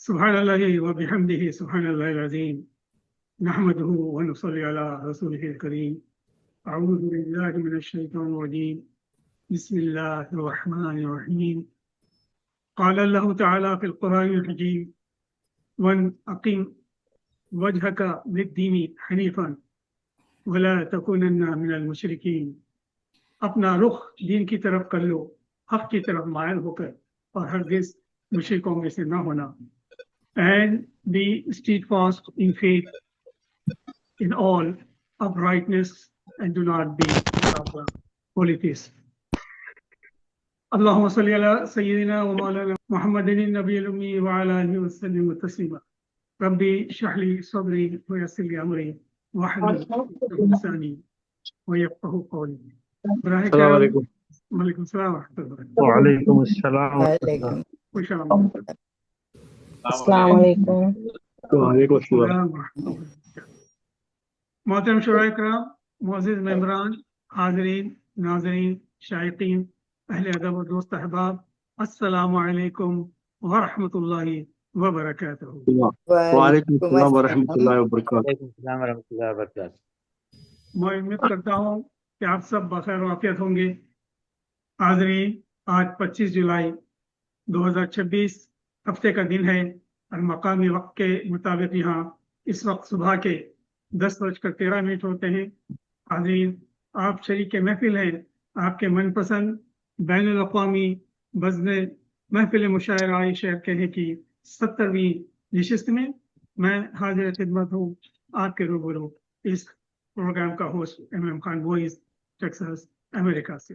सुब्हानल्लाहि व बिहम्दिहि सुब्हानल्लाहिल अज़ीम नहमदुहु व नुसल्ली अला रसूलिहिल करीम अऊज़ु बिल्लाहि मिनश शैतानिर रजीम बिस्मिल्लाहिर रहमानिर रहीम क़ाल अल्लाहु तआला फ़िल क़ुरआनिल हकीम वन अक़िम वजहका लिद्दीनि हनीफ़न वला तकूनन्ना मिनल मुशरिकीन। अपना रुख दीन की तरफ कर लो, हक की तरफ मायल होकर, और हरगिज़ मुशरिकों में से न होना। And be steadfast in faith in all uprightness, and do not be polytheists. Allahumma salli ala sayyidina wa maulana Muhammadin nabiyil ummi wa ala alihi wa sallim taslima. Rabbi shrah li sadri wa yassir li amri wahlul 'uqdatan min lisani wa yafqahu qawli. अस्सलाम वालेकुम। Walaikum assalam wa rahmatullahi wa वालेकुम अस्सलाम वालेकुम barakatuh. अस्सलाम वालेकुम। वालेकुम अस्सलाम। मोहतरम शुराए कराम, मोअज़्ज़िज़ मेंबरान, हाज़रीन, नाज़रीन, शायकीन, अहले अदब और दोस्त अहबाब, अस्सलामु अलैकुम व रहमतुल्लाहि व बरकातहू। वालेकुम अस्सलाम व रहमतुल्लाहि व बरकातहू। मैं उम्मीद करता हूँ कि आप सब बखैर और आफियत होंगे। हाज़रीन, आज 25 जुलाई 2026 हफ्ते का दिन है और मकामी वक्त के मुताबिक यहाँ इस वक्त सुबह के 10:13 होते हैं। हाज़रीन, आप शरीक महफिल हैं। आपके मनपसंद बैनुल अक़वामी बज़्म महफिल मुशायरा शहर कहने की 70वीं नशिस्त में मैं हाजिर खिदमत हूँ आपके रूबरू इस प्रोग्राम का होस्ट इमाम खान बॉयज, टेक्सास, अमेरिका से।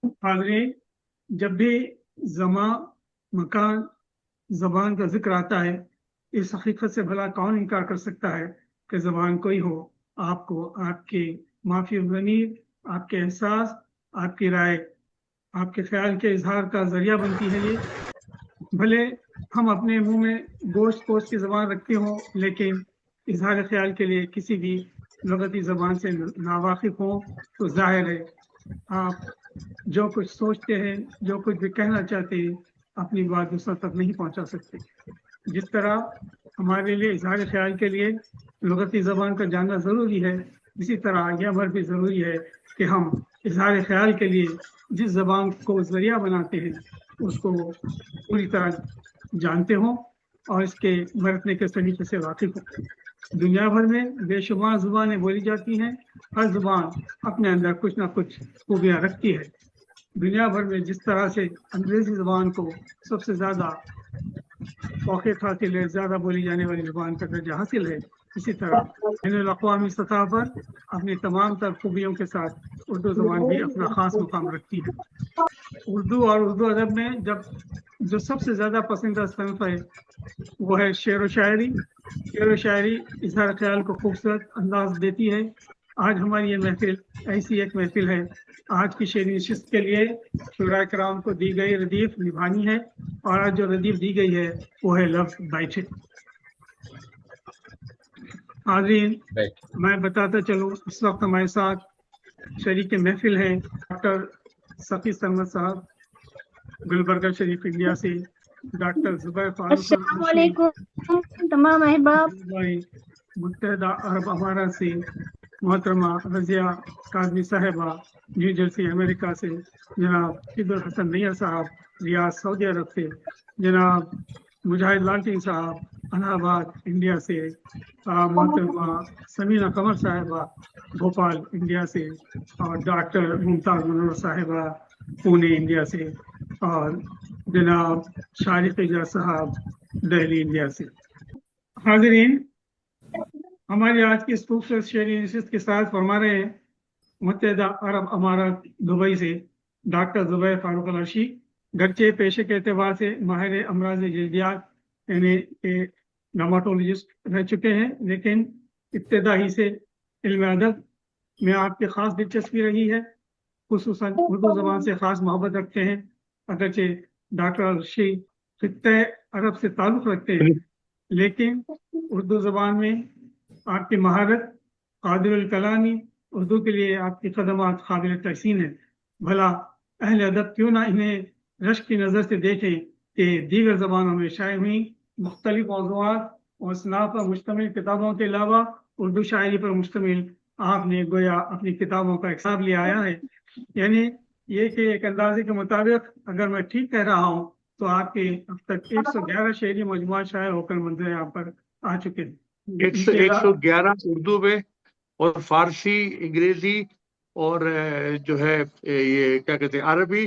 हाज़रीन, जब भी ज़मा, मकान, ज़बान का जिक्र आता है, इस हकीकत से भला कौन इनकार कर सकता है कि ज़बान कोई हो आपको आपके माफ़ी ज़मीर, आपके एहसास, आपकी राय, आपके ख्याल के इजहार का जरिया बनती है। ये भले हम अपने मुंह में गोश्त पोस्ट की ज़बान रखते हों, लेकिन इजहार ख्याल के लिए किसी भी लुगती ज़बान से नावाकिफ़ हों तो जाहिर है आप जो कुछ सोचते हैं, जो कुछ भी कहना चाहते हैं, अपनी बात दूसरों तक नहीं पहुंचा सकते। जिस तरह हमारे लिए इजहार ख्याल के लिए लुगती ज़बान का जानना ज़रूरी है, इसी तरह यह अमर भी ज़रूरी है कि हम इजहार ख्याल के लिए जिस ज़बान को ज़रिया बनाते हैं उसको पूरी तरह जानते हों और इसके बरतने के तरीके से वाकिफ़ हों। दुनिया भर में बेशुमार ज़ुबानें बोली जाती हैं। हर ज़ुबान अपने अंदर कुछ ना कुछ खूबियाँ रखती है। दुनिया भर में जिस तरह से अंग्रेज़ी ज़बान को सबसे ज़्यादा फौक़ियत हासिल है, ज़्यादा बोली जाने वाली ज़ुबान का दर्जा हासिल है, इसी तरह बैनुल-अक़वामी सतह पर अपनी तमाम तर खूबियों के साथ उर्दू ज़बान भी अपना ख़ास मुकाम रखती है। उर्दू और उर्दू अदब में जो सबसे ज़्यादा पसंदीदा सनफ़ है वो है शेर व शायरी। शेर व शायरी इज़हार ख़याल को खूबसूरत अंदाज़ देती है। आज हमारी ये महफिल ऐसी एक महफिल है। आज की शेरी नशिस्त के लिए शुराए कराम को दी गई रदीफ़ निभानी है, और आज जो रदीफ़ दी गई है वो है लफ्ज़ बैठे। हाज़रीन, मैं बताता चलूँ, इस वक्त हमारे साथ शरीक महफिल हैं डॉक्टर सफ़ी सरमद साहब गुलबर्गा शरीफ इंडिया से, डॉक्टर ज़ुबैर फारूक तमाम अहबाब मुत्तहदा अरब अमारात से, मोहतरमा रज़िया काज़मी साहिबा न्यू जर्सी अमेरिका से, जनाब इब्दुल हसन नैयर साहब रियाद सऊदी अरब से, जनाब मुजाहिद लालटीन साहब इलाहाबाद इंडिया से, मोहतरमा समीना कमर साहिबा भोपाल इंडिया से, और डॉक्टर मुमताज़ मनोर साहिबा पुणे इंडिया से, और जनाब शारिक इजाज़ साहब दिल्ली इंडिया से। हाज़रीन, हमारी आज की इस खूबसूरत शेरी नशिस्त के साथ फरमा रहे हैं मुत्तहदा अरब अमारात दुबई से डॉक्टर ज़ुबैर फारूक अल-अर्शी। गरचे पेशे के एतबार से माहिर अमराज़ जल्दियात यानी डर्माटोलॉजिस्ट रह चुके हैं, लेकिन इब्तिदा ही से इल्म अदब में आपकी ख़ास दिलचस्पी रही है। खुसूसन उर्दू ज़बान से ख़ास मोहब्बत रखते हैं। अगरचे डॉक्टर अर्शी खित्ते अरब से ताल्लुक़ रखते हैं, लेकिन उर्दू ज़बान में आपकी महारत कादिरुल कलामी, उर्दू के लिए आपकी ख़दमात काबिल तहसीन है। भला अहले अदब क्यों ना इन्हें रश्क की नज़र से देखें कि दीगर ज़बानों में शाये हुई मुख्तलिफ मौज़ूआत और सनाह पर मुश्तमिल किताबों के अलावा उर्दू शायरी पर मुश्तमिल आपने गोया अपनी किताबों का हिसाब ले आया है। यानी ये कि एक अंदाजे के मुताबिक अगर मैं ठीक कह रहा हूँ तो आपके अब तक 111 शेरी मजमुआ शाये होकर मंजर यहाँ पर आ चुके हैं। 111 उर्दू में और फारसी, अंग्रेजी और जो है ये क्या कहते हैं अरबी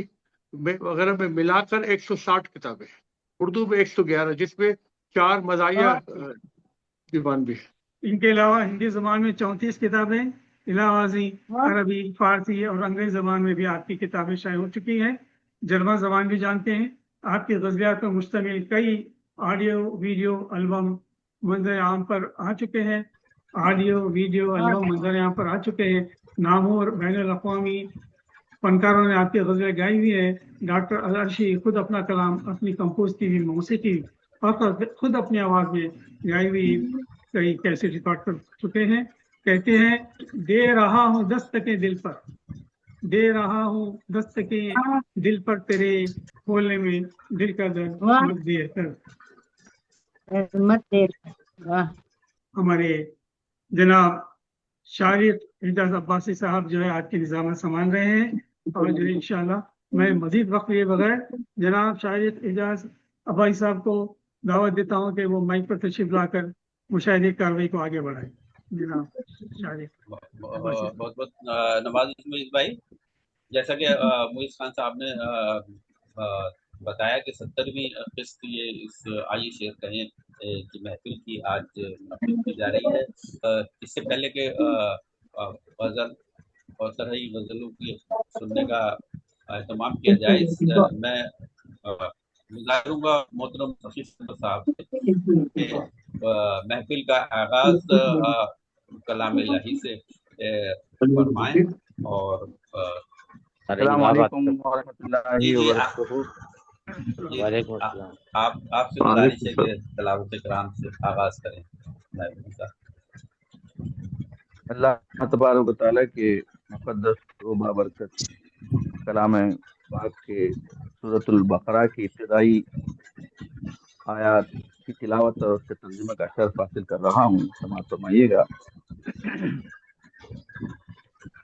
में वगैरह में मिलाकर 160 किताबें, उर्दू में 111, जिसमें 4 मज़ाहिया दीवान भी है। इनके अलावा हिंदी ज़बान में 34 किताबें, इलाहाजी, अरबी, फारसी और अंग्रेजी ज़बान में भी आपकी किताबें शाये हो चुकी हैं। जर्मन ज़बान भी जानते हैं। आपकी गज़लियात पर मुश्तमिल कई ऑडियो वीडियो एल्बम मंजर आम पर आ चुके हैं। ऑडियो वीडियो एल्बम मंजर आम पर आ चुके हैं। नामवर बैनुल अक़वामी फनकारों ने आपकी गज़लें गाई हुई है। डॉक्टर अलअर्शी खुद अपना कलाम अपनी कंपोज की हुई मौसीकी और खुद अपनी आवाज़ में गाई हुई कई कैसे रिकॉर्ड कर चुके हैं। कहते हैं, दे रहा हूँ दस्तके दिल पर, दे रहा हूँ दस्तके दिल पर, तेरे खोलने में दिल का दर्द मत दिए कर। हमारे जनाब शाहिद एजाज अब्बासी साहब जो है आज की निज़ामत संभाल रहे हैं और जो इंशाल्लाह मैं मजीद वक्त लिए बगैर जनाब शाहिद एजाज अब्बासी साहब को दावत देता हूँ कि वो माइक पर तशरीफ लाकर मुशाहिदे कार्रवाई को आगे बढ़ाएं। जनाब शाहिद बहुत बहुत नवाज़ मुईज़ भाई, जैसा कि मुईज़ खान साहब ने बताया कि 70वीं किस्त ये इस आइए शेर कहें की महफिल की आज मुनक़िद की जा रही है। इससे पहले के गज़ल और तरही गज़लों की सुनने का एहतमाम किया जाए, मैं गुज़ारूँगा मोहतरम शफ़ीक़ साहब से महफिल का आगाज़ कलाम इलाही से फरमाएं और अस्सलाम वालेकुम वरहमतुल्लाहि वबरकातुहू। वालेकुम अस्सलाम। आपसे गुजारिश है कि तिलावत कराम से आगाज़ करें। अल्लाह तबारक व तआला के मुक़द्दस व बाबरकत कलाम पाक के सूरतुल बकरा की इब्तिदाई आयात की तिलावत और उसके तर्जुमे का शर्फ हासिल कर रहा हूँ। समाअत फरमाइएगा।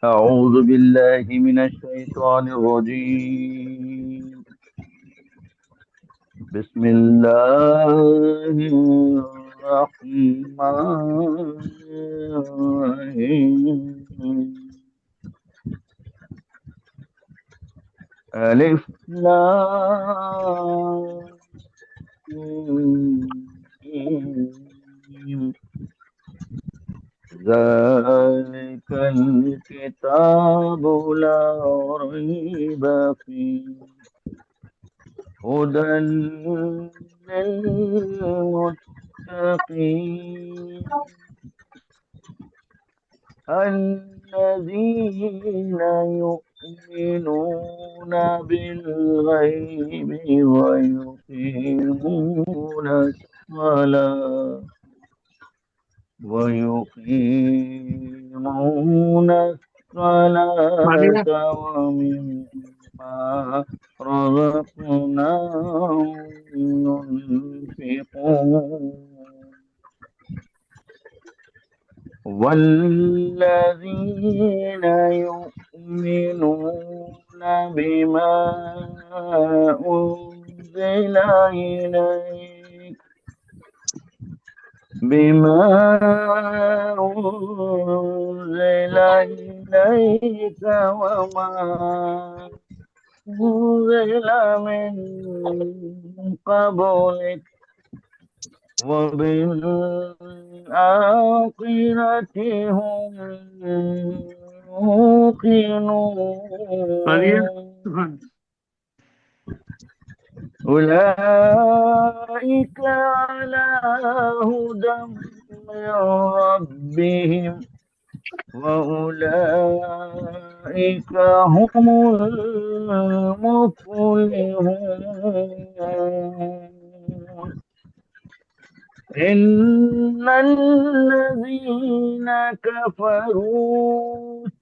अऊज़ु बिल्लाहि मिनश शैतानिर रजीम। बिस्मिल्लाहिर रहमानिर रहीम। अलिफ लाम मीम। ज़ालिकल किताबु ला रैब फीह हुदल लिलमुत्तक़ीन अल्लज़ीना युमिनून बिल-ग़ैबि व युक़ीमून अस्सलाता व मिम्मा रज़क़नाहुम युनफ़िक़ून वल्लज़ीना युमिनून बिमा उन्ज़िला इलैक वमा उन्ज़िला मिन क़ब्लिक वबिल-आख़िरति हुम यूक़िनून उलाइका अला हुदम मिन रब्बिहिम व उलाइका हुमुल मुफ़्लिहून। इन्नल्लज़ीना कफ़रू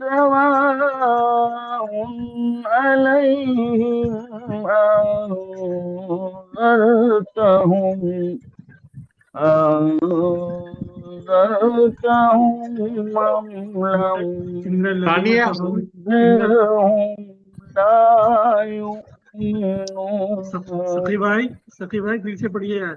सवाउन अलैहिम तानिया सखी भाई दिल से पढ़िए यार।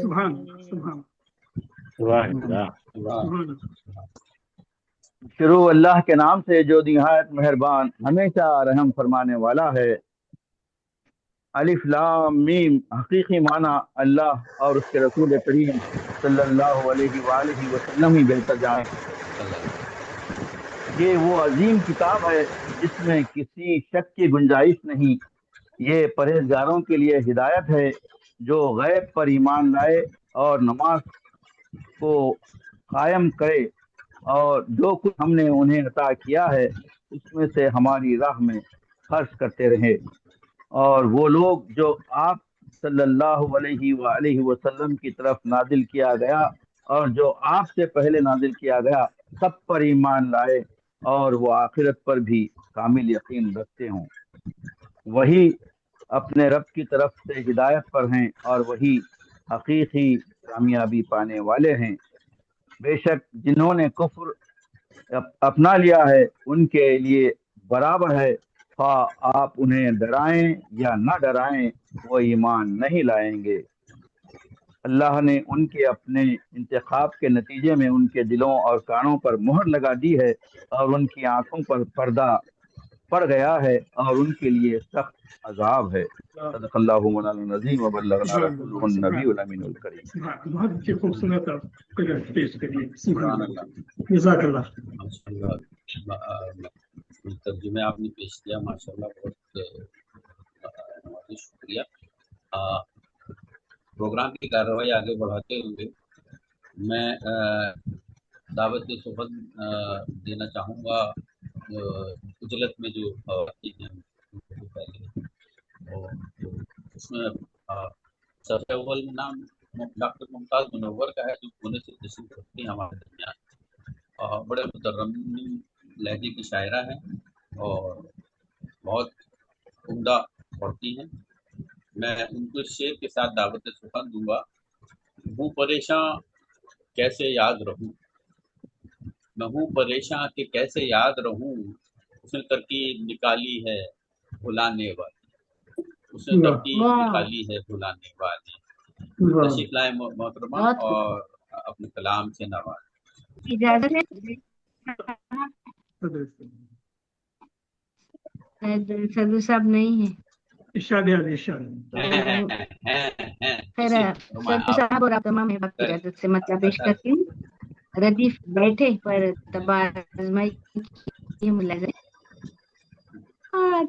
सुभान सुभान शुरू अल्लाह के नाम से जो निहायत मेहरबान हमेशा रहम फरमाने वाला है। अलिफ लाम मीम हकीकी माना अल्लाह और उसके रसूल करीम सल्लल्लाहु अलैहि वसल्लम ही बेहतर जाने। ये वो अजीम किताब है जिसमें किसी शक की गुंजाइश नहीं। ये परहेजगारों के लिए हिदायत है जो गैब पर ईमान लाए और नमाज को कायम करे और जो कुछ हमने उन्हें अता किया है उसमें से हमारी राह में खर्च करते रहे। और वो लोग जो आप सल्लल्लाहु अलैहि वसल्लम की तरफ नाजिल किया गया और जो आपसे पहले नाजिल किया गया सब पर ईमान लाए और वो आखिरत पर भी कामिल यकीन रखते हों, वही अपने रब की तरफ से हिदायत पर हैं और वही हकीकी कामयाबी पाने वाले हैं। बेशक जिन्होंने कुफ्र अपना लिया है उनके लिए बराबर है, आप उन्हें डराएं या न डराएं वो ईमान नहीं लाएंगे। अल्लाह ने उनके अपने इंतखाब के नतीजे में उनके दिलों और कानों पर मोहर लगा दी है और उनकी आंखों पर पर्दा पड़ गया है और उनके लिए सख्त अजाब है। सदक़ल्लाहु मौलाना नज़ीम व बल्लगना रसूलुहुन नबीयुल अमीनुल करीम। बहुत अच्छी खूबसूरत आप पेश करिए। सुभान अल्लाह, जज़ाकल्लाह। तर्जुमे आपने पेश किया माशाल्लाह, बहुत शुक्रिया। प्रोग्राम की कार्रवाई आगे बढ़ाते हुए मैं दावत सुबह देना चाहूँगा गुजरात में जो हैं पहले, और उसमें सबसे अव्वल नाम डॉक्टर मुमताज़ मुनव्वर का है जो पुणे से तशरीफ रखती हैं हमारे दरमियान। बड़े मुतरन्निम लहजे की शायरा हैं और बहुत उम्दा पढ़ती हैं। मैं उनको शेर के साथ दावत सुखन दूंगा। हूँ परेशान कैसे याद रहूं, मैं हूँ परेशान कि कैसे याद रहूं, उसने तरकीब निकाली है भुलाने वाली, उसने तरकीब निकाली है भुलाने वाली। तशरीफ लाए मोहतरमा और अपने कलाम से नवाज। इजाजत है सदर साहब नहीं है। इरशाद खैर सदर साहब और आप तमाम अहबाब की इजाजत से मतलब पेश करती हूँ। रदीफ बैठे पर तबाज़माई की मुलाज़िम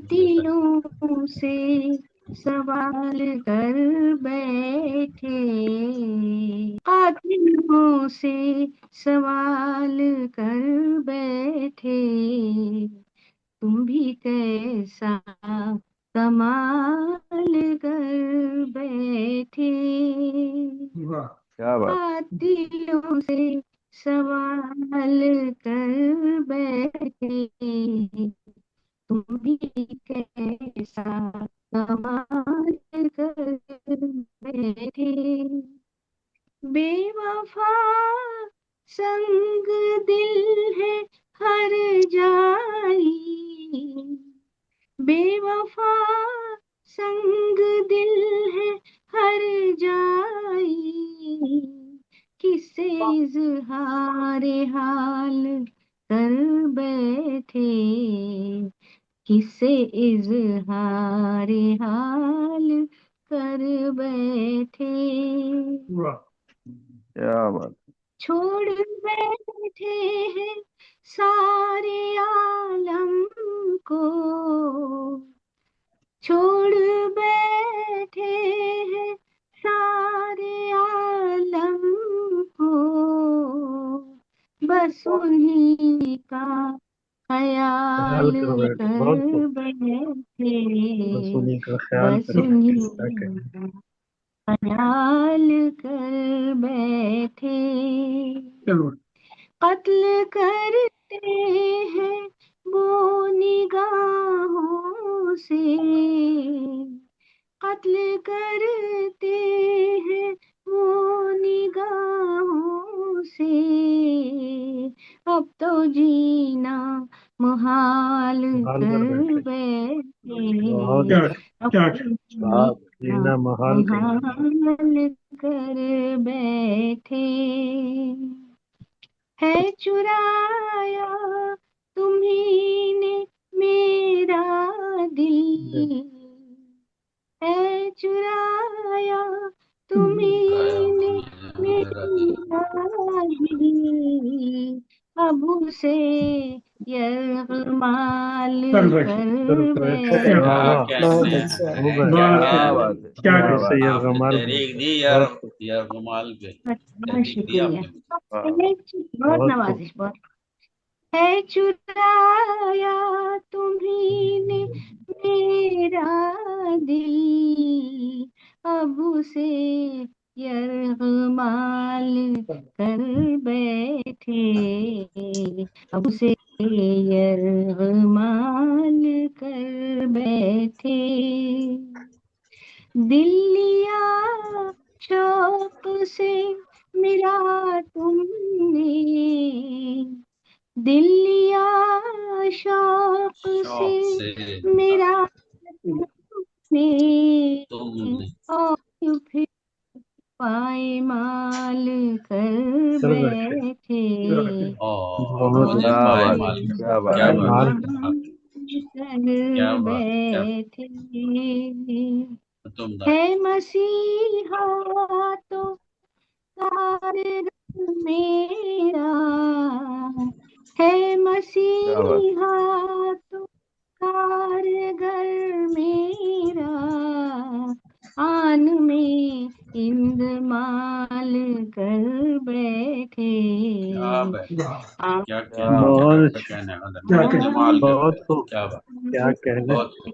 दिलों से सवाल कर बैठे, दिलों से सवाल कर बैठे, तुम भी कैसा कमाल कर बैठे। क्या बात। दिलों से सवाल कर बैठे, तुम भी कैसा कमाल कर बैठे। बेवफा संग दिल है हर जाई, बेवफा संग दिल है हर जाई, किसे इज़हार हाल कर बैठे, किसे इज़हार हाल कर बैठे। क्या बात। छोड़ बैठे हैं सारे आलम को, छोड़ बैठे हैं सारे आलम को, बस उन्हीं का ख्याल कर बैठे, बस उन्हीं का ख्याल कर बैठे। चलो कत्ल करते हैं वो निगाहों से, कत्ल करते हैं वो निगाहों से, अब तो जीना मुहाल कर बैठे, क्या अब क्या तो जीना मुहाल कर बैठे। है चुराया तुम्ही ने मेरा दिल, है चुराया तुम्ही ने मेरा दिल, अब उसे यरगमाल कर बैठे। कर बैठे। क्या कहने हैं, क्या बात क्या है, क्या कहते हैं। आपने तहरीक दी यार कमाल पे, बहुत तहरीक दी शुक्रिया, आपने मुझे। बहुत नवाजिश, बहुत। है चुराया तुम्ही ने मेरा दिल, अब उसे यरगमाल कर बैठे, अब उसे यरगमाल कर बैठे। दिल लिया शौक से मेरा तुमने, दिल लिया शौक शौक से से मेरा तुमने, तुमने और फिर पायमाल कर बैठे, और मुझे पायमाल कर, क्या बात क्या है। बात कर क्या बात क्या बैठे। तुम है मसीहा तो कारगर मेरा, है क्या बात। मसीहा तो कारगर मेरा, आन में इंदमाल कर बैठे, क्या क्या कहना है क्या जमाल कहते कर, क्या बात, क्या कहने। बहुत खूब,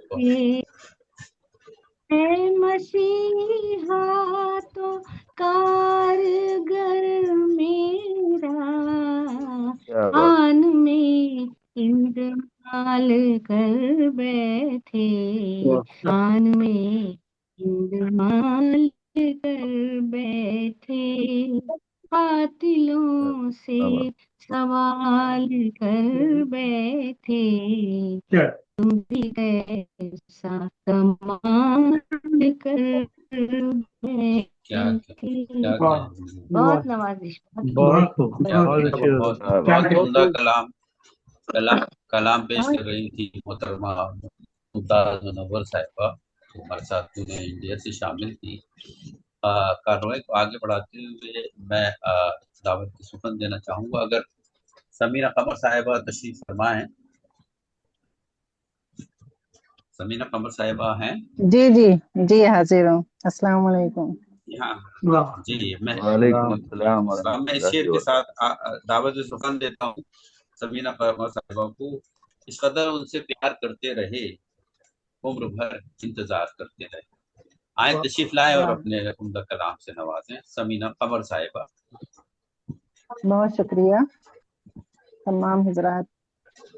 है मसीहा तो कारगर मेरा, क्या बात। आन में इंतकाल कर बैठे, आन में इंतकाल कर बैठे। कातिलों से सवाल कर बैठे, क्या तुम भी कैसा कमाल कर बैठे। क्या क्या वाह, बहुत नवाजिश, बहुत खूब, क्या बहुत अच्छी बहुत बात। क्या क्या बहुत कहते उम्दा कलाम पेश कर रही थी मोहतरमा मुमताज मुनव्वर साहिबा, हमारे साथ पूरे इंडिया से शामिल थी। कार्रवाई को आगे बढ़ाते हुए मैं दावत की सुखन देना चाहूंगा, अगर समीना कमर साहिबा तशरीफ फरमा है। समीना कमर साहिबा हैं? जी जी जी, हाजिर हूँ। अस्सलाम वालेकुम। यहाँ वाह, जी, मैं वालेकुम अस्सलाम मैं इस वरहमतुल्लाहि शेर के वबरकातुहू। साथ दावत सुखन देता हूँ समीना कमर साहिबा को। इस कदर उनसे प्यार करते रहे, उम्र भर इंतजार करते रहे। आए तशरीफ लाए और अपने उम्दा कलाम से नवाजें समीना कमर साहिबा। बहुत शुक्रिया तमाम हजरात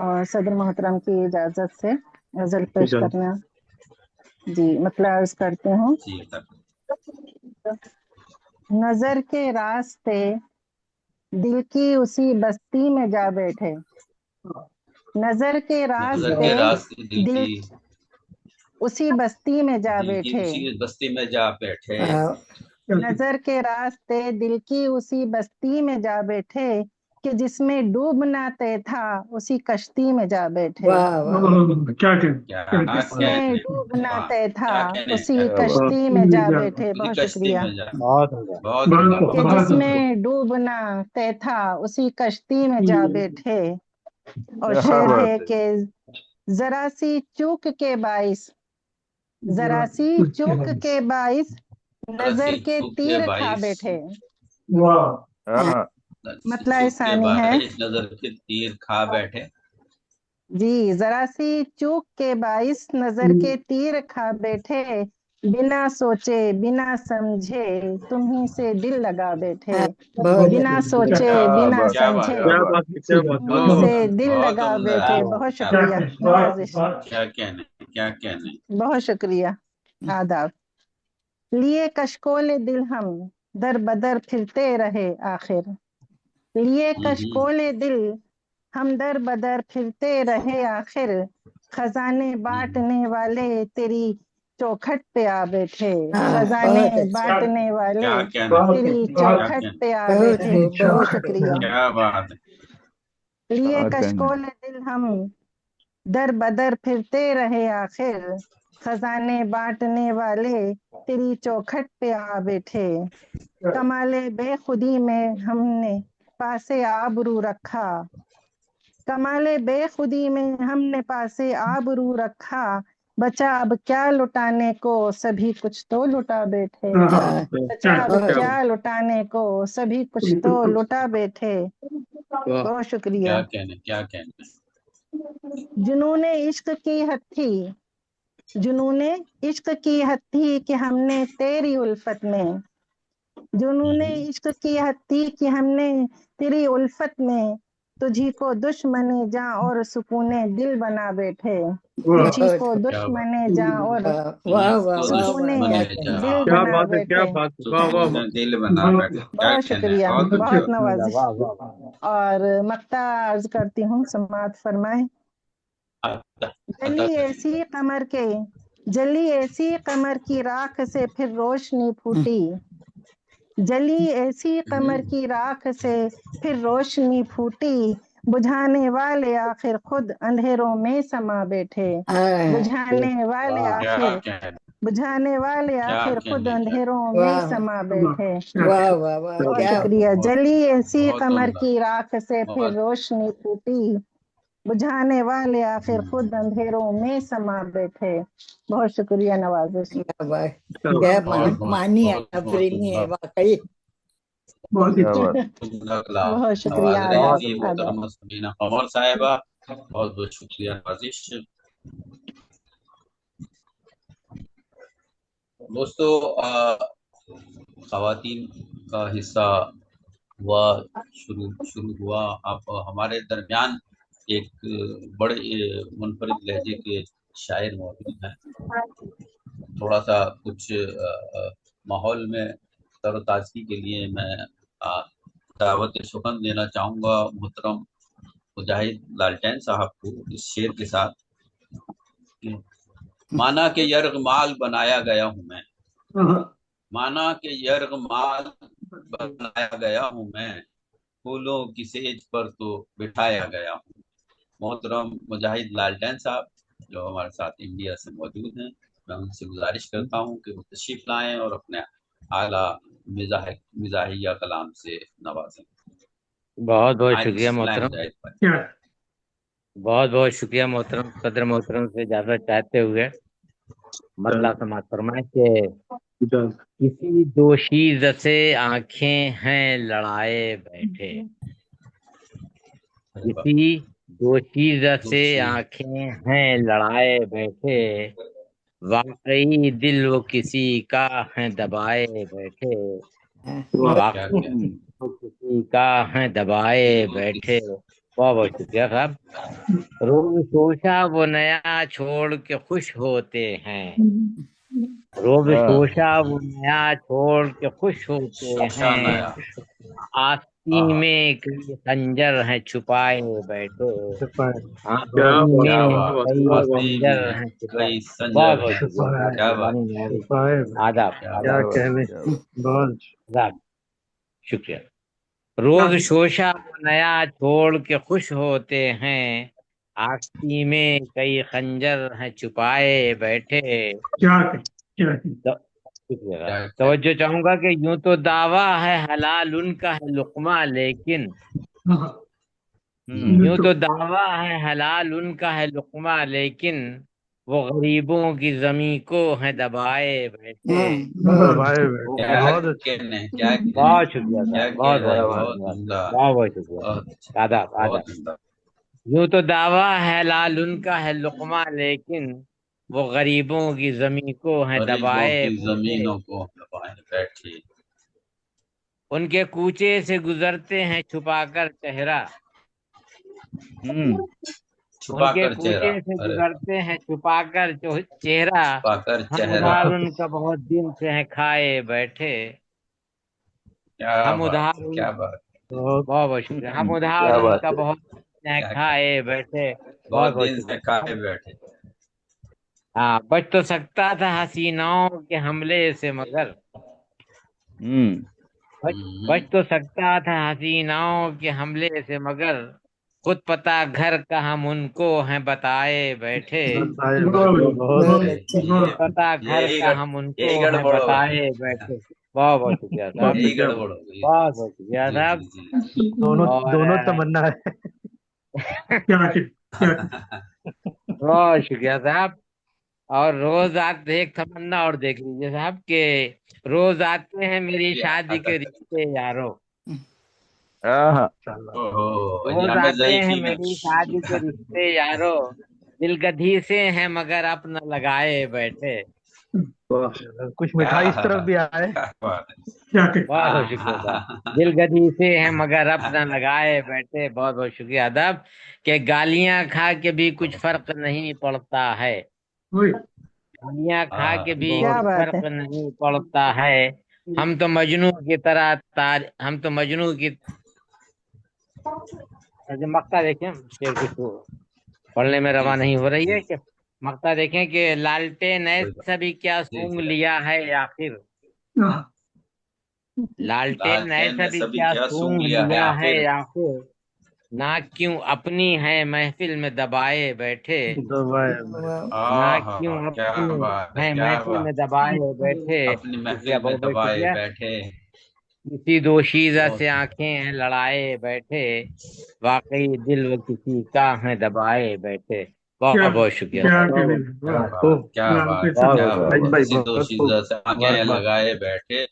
और सदर मोहतरम की इजाजत से गजल पेश करना जी मतलब अर्ज करते हूँ। जी नजर के रास्ते दिल की उसी बस्ती में जा बैठे, नजर के रास्ते दिल दिल की उसी बस्ती में जा दिल की बैठे, उसी बस्ती में जा बैठे, नजर के रास्ते दिल की उसी बस्ती में जा बैठे, कि जिसमें डूबना तय था उसी कश्ती में जा बैठे, क्या कहते जिसमें डूबना तय था कहने उसी क्या बात। कश्ती में जा बैठे। उसी बहुत कश्ती शुक्रिया। में जा, बहुत कि जिसमें डूबना तय था उसी कश्ती में जा बैठे। और क्या शेर बात है है। कि जरा सी चूक के बाइस, जरा सी चूक के बाइस नजर के तीर खा बैठे, वाह, हाँ, मतलब चूक ऐसा के नहीं है बारिश नजर के तीर खा बैठे। जी, जरा सी चूक के बाइस नजर के तीर खा बैठे, बिना सोचे बिना समझे तुम्ही से दिल लगा बैठे, बहुत बिना सोचे क्या बिना बात क्या समझे क्या क्या बात बात है, क्या बात, तुम्ही बहुत से दिल बहुत लगा उम्दा, बैठे। बहुत क्या शुक्रिया, नवाजिश, क्या कहने, क्या कहने। बहुत शुक्रिया, आदाब। लिए कशकोल दिल हम दर बदर फिरते रहे आखिर, लिए कशकोल दिल हम दर बदर फिरते रहे आखिर, खजाने बांटने वाले तेरी चौखट पे आ बैठे, खजाने बहुत अच्छा, बांटने वाले क्या कहने, तेरी क्या चौखट कहने, पे आ बहुत बैठे। खूब, बहुत बहुत शुक्रिया। क्या बात है। लिए क्या कहने। कशकोल दिल हम दर बदर फिरते रहे आखिर, खजाने बांटने वाले तेरी चौखट पे आ बैठे, कमाले बेखुदी में हमने पासे आबरू रखा, कमाले बेखुदी में हमने पासे आबरू रखा, बचा अब क्या लुटाने को सभी कुछ तो लुटा बैठे, हाँ, बचा अब बहुत क्या लुटाने को सभी कुछ तो लुटा बैठे। वाह, बहुत शुक्रिया। क्या कहने, क्या कहने। जुनूने इश्क की हथी, जुनूने इश्क की हथी कि हमने तेरी उल्फत में, जुनूने इश्क की हथी कि हमने तेरी उल्फत में, तुझी को दुश्मने जा और सुकूने दिल बना बैठे, तुझी को बहुत, दुश्मने जा और वाह वाह वाह वाह, सुकूने क्या दिल कहने, क्या बना बात है, क्या बैठे। बात है, वाह वाह वाह, दिल बना बैठे, क्या बहुत कहने, शुक्रिया, बहुत बहुत उम्दा। नवाजिश। वाह वाह वाह। और मक्ता अर्ज करती हूँ, समात फरमाए। जली ऐसी कमर के, जली ऐसी कमर की राख से फिर रोशनी फूटी, जली ऐसी कमर की राख से फिर रोशनी फूटी, बुझाने वाले आखिर खुद अंधेरों में समा बैठे, बुझाने वाले वाह क्या आखिर, कहने, बुझाने वाले क्या आखिर खुद कहने, क्या अंधेरों में वाह समा बैठे। वाह वाह वाह, बहुत क्या शुक्रिया। बहुत जली ऐसी बहुत कमर उम्दा, की राख से फिर बहुत। रोशनी फूटी, बुझाने वाले आखिर खुद अंधेरों में समा बैठे। बहुत शुक्रिया, नवाजिश। वाह, क्या क्या बहुत बहुत मानी बहुत बहुत आफरीनी है उम्दा, वाकई। बहुत क्या अच्छी। बात। उम्दा कलाम। बहुत शुक्रिया, नवाज रही आदाब थी आदाब। मोहतरमा सबीना कमर साहिबा, बहुत बहुत शुक्रिया नवाजिश। दोस्तों, खवातीन का हिस्सा हुआ, शुरू शुरू हुआ। अब हमारे दरमियान एक बड़े मुनफरिद लहजे के शायर मौजूद हैं। थोड़ा सा कुछ माहौल में तरोताजगी के लिए मैं दावत सुखन देना चाहूँगा मोहतरम मुजाहिद लालटेन साहब को इस शेर के साथ। माना के यरगमाल बनाया गया हूँ मैं, माना के यरगमाल बनाया गया हूँ मैं, फूलों की सेज पर तो बिठाया गया हूँ। मोहतरम मुजाहिद लालटेन साहब जो हमारे साथ इंडिया से मौजूद हैं, मैं उनसे गुजारिश करता हूँ कि वो तशरीफ लाएं और अपने आला मिजाहिया कलाम से नवाजें। बहुत बहुत आए शुक्रिया बिस्मिल्लाह मोहतरम, मुजाहिद भाई। क्या बहुत बहुत शुक्रिया मोहतरम। सदर मोहतरम से इजाजत चाहते हुए मतलब समाज फरमाए कि किसी दोशीज़ से आंखें हैं लड़ाए बैठे, किसी दोशीज़ से आंखें हैं लड़ाए बैठे, वाकई दिल वो किसी का है दबाए बैठे, वाकई वो किसी का है दबाए बैठे। बहुत बहुत शुक्रिया साहब। रोब शोशा वो नया छोड़ के खुश होते हैं, रोब शोशा वो नया छोड़ के खुश होते शोशा हैं, नया, आस्तीन में कई खंजर हैं छुपाए बैठे, क्या आस्तीन बात, क्या में बात, कई आस्तीन खंजर में हैं छुपाए। कई बहुत संजर बहुत हैं, शुक्रिया साहब, क्या बात, मेहरबानी मेहरबानी। आदाब क्या आदाब बात। कहने, बहुत आदाब, शुक्रिया। रोज शोशा वो नया छोड़ के खुश होते हैं, आस्ती में कई खंजर हैं छुपाए बैठे। क्या क्या शुक्रिया। क्या क्या तवज्जो चाहूंगा कि यूं तो दावा है हलाल उनका है लुक्मा, लेकिन यूं तो दावा है हलाल उनका है लुक्मा, लेकिन वो गरीबों की जमी को है दबाए बैठे। भाई क्या बहुत अच्छा। कहने हैं, क्या कहने हैं, बहुत शुक्रिया क्या साहब, बहुत कह रहे हैं, बहुत बहुत धन्यवाद, उम्दा, बहुत बहुत शुक्रिया, बहुत अच्छा, आदाब आदाब। बहुत उम्दा। यूं तो दावा है लाल उनका है लुकमा, लेकिन वो गरीबों की जमी को है गरीबों दबाए की बैठे। जमीनों को दबाए बैठे, उनके कूचे से गुजरते हैं छुपाकर चेहरा। छुपा उनके कर चेहरा, कूचे से अरे गुजरते हैं छुपाकर चेहरा। छुपा कर हम चेहरा, उधार उनका बहुत दिन से हैं खाए बैठे। क्या हम बात उधार है, क्या बात बहुत बहुत शुक्रिया। हम उधार क्या बात उनका है। बहुत दिन से हैं क्या खाए बैठे। बहुत बहुत बहुत दिन से शुक्रिया। खाए बैठे, हाँ, बच तो सकता था हसीनाओं के हमले से, मगर बच बच तो सकता था हसीनाओं के हमले से, मगर खुद पता घर का हम उनको हैं बताए बैठे। बताए बहुत बैठे, बहुत बहुत अच्छा। खुद ये पता घर यही का हम यही उनको हैं गड़बड़ हो गई, बताए बैठे। बहुत बहुत शुक्रिया साहब, यही क्या गड़बड़ हो गई, बहुत बहुत शुक्रिया जी साहब। जी जी दोनों और दोनों तमन्ना है। क्या बहुत शुक्रिया साहब। और रोज आते एक तमन्ना और देख लीजिए साहब के रोज आते हैं मेरी शादी के रिश्ते यारों। ओहो, रोज जामे आते हैं ज़ईफ़ी में मेरी शादी के रिश्ते यारों। दिलगदी से हैं मगर अपना लगाए बैठे। कुछ मिठाई इस तरफ भी आए। क्या बात है, क्या बहुत बहुत शुक्रिया साहब। दिलगदी से हैं मगर अपना लगाए बैठे। बहुत बहुत शुक्रिया अदब। के गालियां खा के भी कुछ फर्क नहीं पड़ता है। वही गालियां खा के भी क्या कुछ बात है। फर्क नहीं पड़ता है। हम तो मजनू की तरह हम तो मजनू की मक्ता देखें शेर कुछ पढ़ने में जी रवा जी नहीं हो रही जी है कि मक्ता देखें कि लालटेन कोई बात, ऐसा भी क्या जी सूंघ जी, लिया है आखिर। लालटेन लालटेन ऐसा ने भी सभी क्या क्या सूंघ सूंघ लिया है लिया है आखिर, आखिर। ना क्यों अपनी है महफिल में दबाए बैठे। दबाए वाह ना आहा, क्यों क्या अपनी बात है, है क्या महफिल में बात, दबाए बैठे। अपनी शुक्रिया, महफिल में बहुत बहुत दबाए शुक्रिया। बैठे, किसी दोशीज़ा बहुत से आंखें हैं लड़ाए बैठे। वाकई दिल वो किसी का है दबाए बैठे। बहुत बहुत शुक्रिया क्या साहब, क्या वाह बात, क्या बात, लालटेन बहुत साहब बहुत क्या भाई शुक्रिया। बात, भाई किसी बहुत दोशीज़ा खूब। से आंखें मुबारकबाद। लगाए बैठे,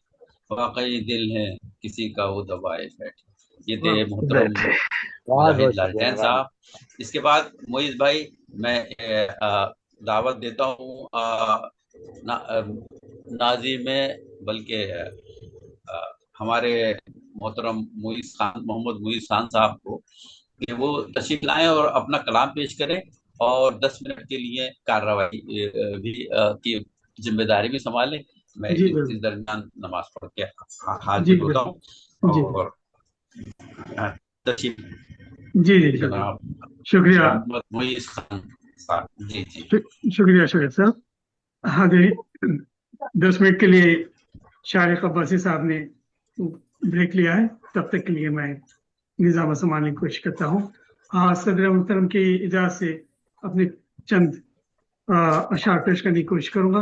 वाकई दिल है किसी का वो दबाए बैठे। ये थे वाह मोहतरम बैठे। बहुत मुजाहिद बहुत शुक्रिया लालटेन नवाज। साहब। इसके बाद मोइज भाई, मैं दावत देता हूँ ना, नाजी में, बल्कि हमारे मोहतरम मुइज खान, मोहम्मद मुइज खान साहब को, कि वो तशरीफ लाएं और अपना कलाम पेश करें, और 10 मिनट के लिए कार्रवाई भी की जिम्मेदारी भी संभालें। मैं जी इस बिल्कुल दरमियान नमाज पढ़ के जी हाजिर होता हूँ। जी और तशरीफ जी जी जनाब शुक्रिया मोहम्मद मुइज खान साहब, जी जी शुक्रिया साहब। हाँ जी, 10 मिनट के लिए शारिक अब्बासी साहब ने ब्रेक लिया है। तब तक के लिए मैं निजाम संभालने की कोशिश करता हूँ। हाँ, सदर मुहतरम की इजाज़त से अपने चंद अशार पेश करने की कोशिश करूंगा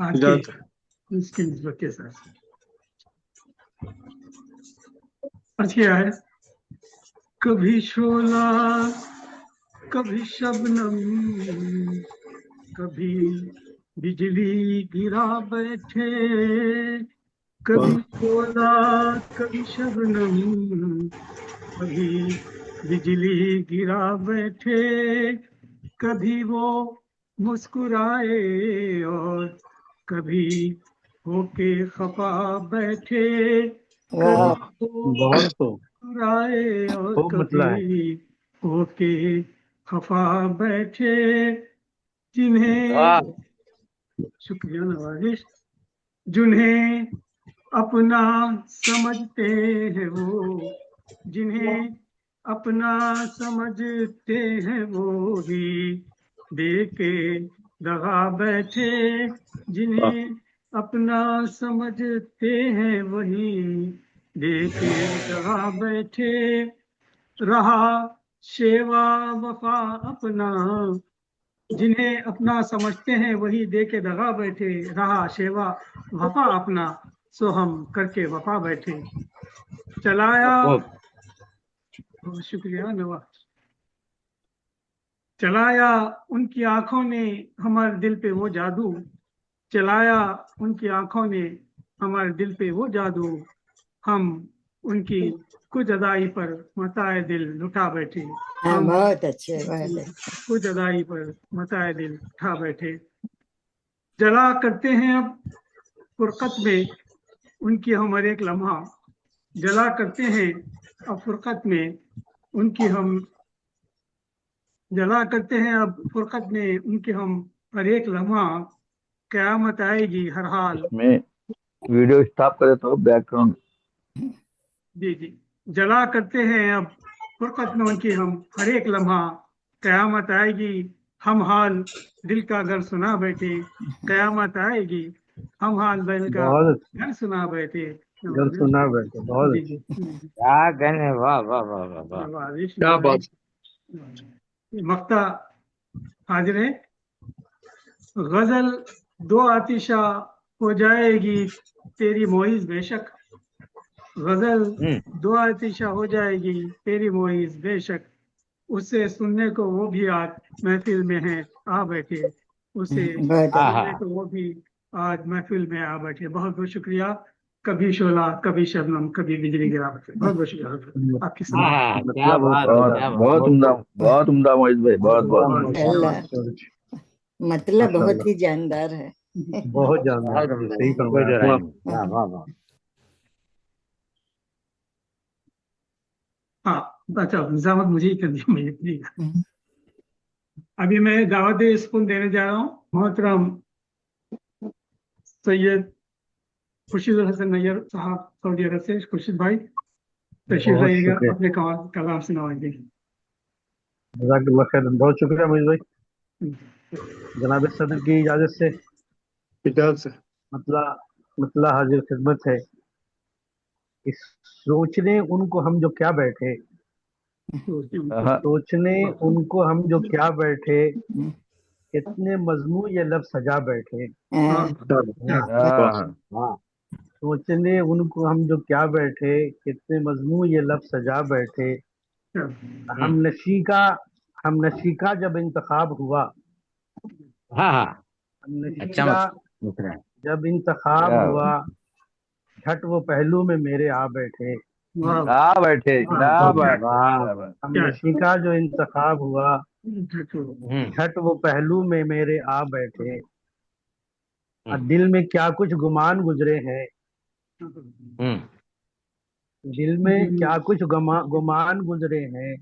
आज के इसकी निस्बत के साथ। अर्ज किया है, कभी शोला कभी शबनम कभी बिजली गिरा बैठे, कभी शोला कभी शबनम कभी बिजली गिरा बैठे, कभी वो मुस्कुराए और कभी होके खफा बैठे, कभी वाह वो बहुत खूब, मुस्कुराए और खूब मतला है। कभी होके खफा बैठे, जिन्हें वाह शुक्रिया नवाजिश, जिन्हें अपना समझते हैं वो, जिन्हें अपना समझते हैं वो ही देके दगा बैठे, जिन्हें अपना समझते हैं वही देके दगा बैठे, रहा शेवा वफा अपना, जिन्हें अपना समझते हैं वही दे के दगा बैठे, रहा शेवा वफा अपना सो हम करके वफा बैठे, चलाया। खूब। बहुत शुक्रिया नवाज। चलाया उनकी आंखों ने हमारे दिल पे वो जादू, चलाया उनकी आंखों ने हमारे दिल पे वो जादू, हम उनकी कुछ अदाई पर मताए दिल लुटा बैठे। हाँ, हम बहुत अच्छे, बहुत अच्छे। कुछ अदाई पर मताए दिल उठा बैठे। जला करते हैं अब फुरकत में उनकी हम हर एक लम्हा, जला करते हैं अब फुरकत में उनकी हम, जला करते हैं अब फुरकत में उनकी हम हर एक लम्हा, कयामत आएगी हर हाल। इसमें वीडियो स्टॉप करे तो बैकग्राउंड। जी जी, जला करते हैं अब फुरकत में उनकी हम हर एक लम्हा, कयामत आएगी हम हाल दिल का घर सुना बैठे। कयामत आएगी हम हाल दिल का बहुत घर सुना बैठे। जब सुना बैठे, बहुत जी अच्छे। जी, क्या कहने, वाह वाह वाह वाह वाह। नवाजिश क्या बात। मक्ता हाजिर है। गजल दो आतिशा हो जाएगी तेरी मोइज बेशक, गजल दो आतिशा हो जाएगी तेरी मोइज बेशक, उसे सुनने को वो भी आज महफिल में है आ बैठे। उसे बहुत सुनने को वो भी आज महफिल में आ बैठे। बहुत बहुत शुक्रिया। कभी शोला, कभी शबनम, कभी बिजली गिरा बैठे। बहुत बहुत शुक्रिया आपकी सुनने। हाँ, क्या मतलब बात है, बहुत क्या बात। बहुत उम्दा, बहुत उम्दा मोहित भाई, बहुत बहुत माशाल्लाह, मतलब बहुत ही जानदार है। बहुत जानदार, बहुत सही कोई फरमाया दो आपने। राय नहीं। वाह वाह वाह। हाँ अच्छा, जहमत मुझे ही कर दी, मैं इतनी। अभी मैं दावत स्कूल देने जा रहा हूँ। मोहतरम सैयद खुर्शीद हसन नैयर साहब सऊदी अरब से। खुर्शीद भाई तशरीफ बहुत लाइएगा, शुक्रिया, अपने कलाम सुनाएंगे। जज़ाकल्लाह खैर। बहुत शुक्रिया मोहित भाई। जनाब सदर की इजाजत से इजाजत से मतला हाजिर खिदमत है। इस सोचने उनको हम जो क्या बैठे, हाँ, सोचने उनको हम जो क्या बैठे, कितने मजमू ये लफ्ज सजा बैठे। हाँ, हाँ, वाह। सोचने उनको हम जो क्या बैठे, कितने मजमू ये लफ्ज सजा बैठे। हम नशी का जब इंतखाब हुआ, हाँ हाँ, हम नशी अच्छा का लिख रहे हैं। जब इंतखाब क्या हुआ, झट वो पहलू में मेरे आ बैठे। क्या बैठे, क्या बात है, वाह। क्या बात। हम नशी का जो इंतखाब हुआ, झट वो पहलू में मेरे आ बैठे। और दिल में क्या कुछ गुमान गुजरे हैं, दिल में क्या कुछ गुमान गुजरे हैं,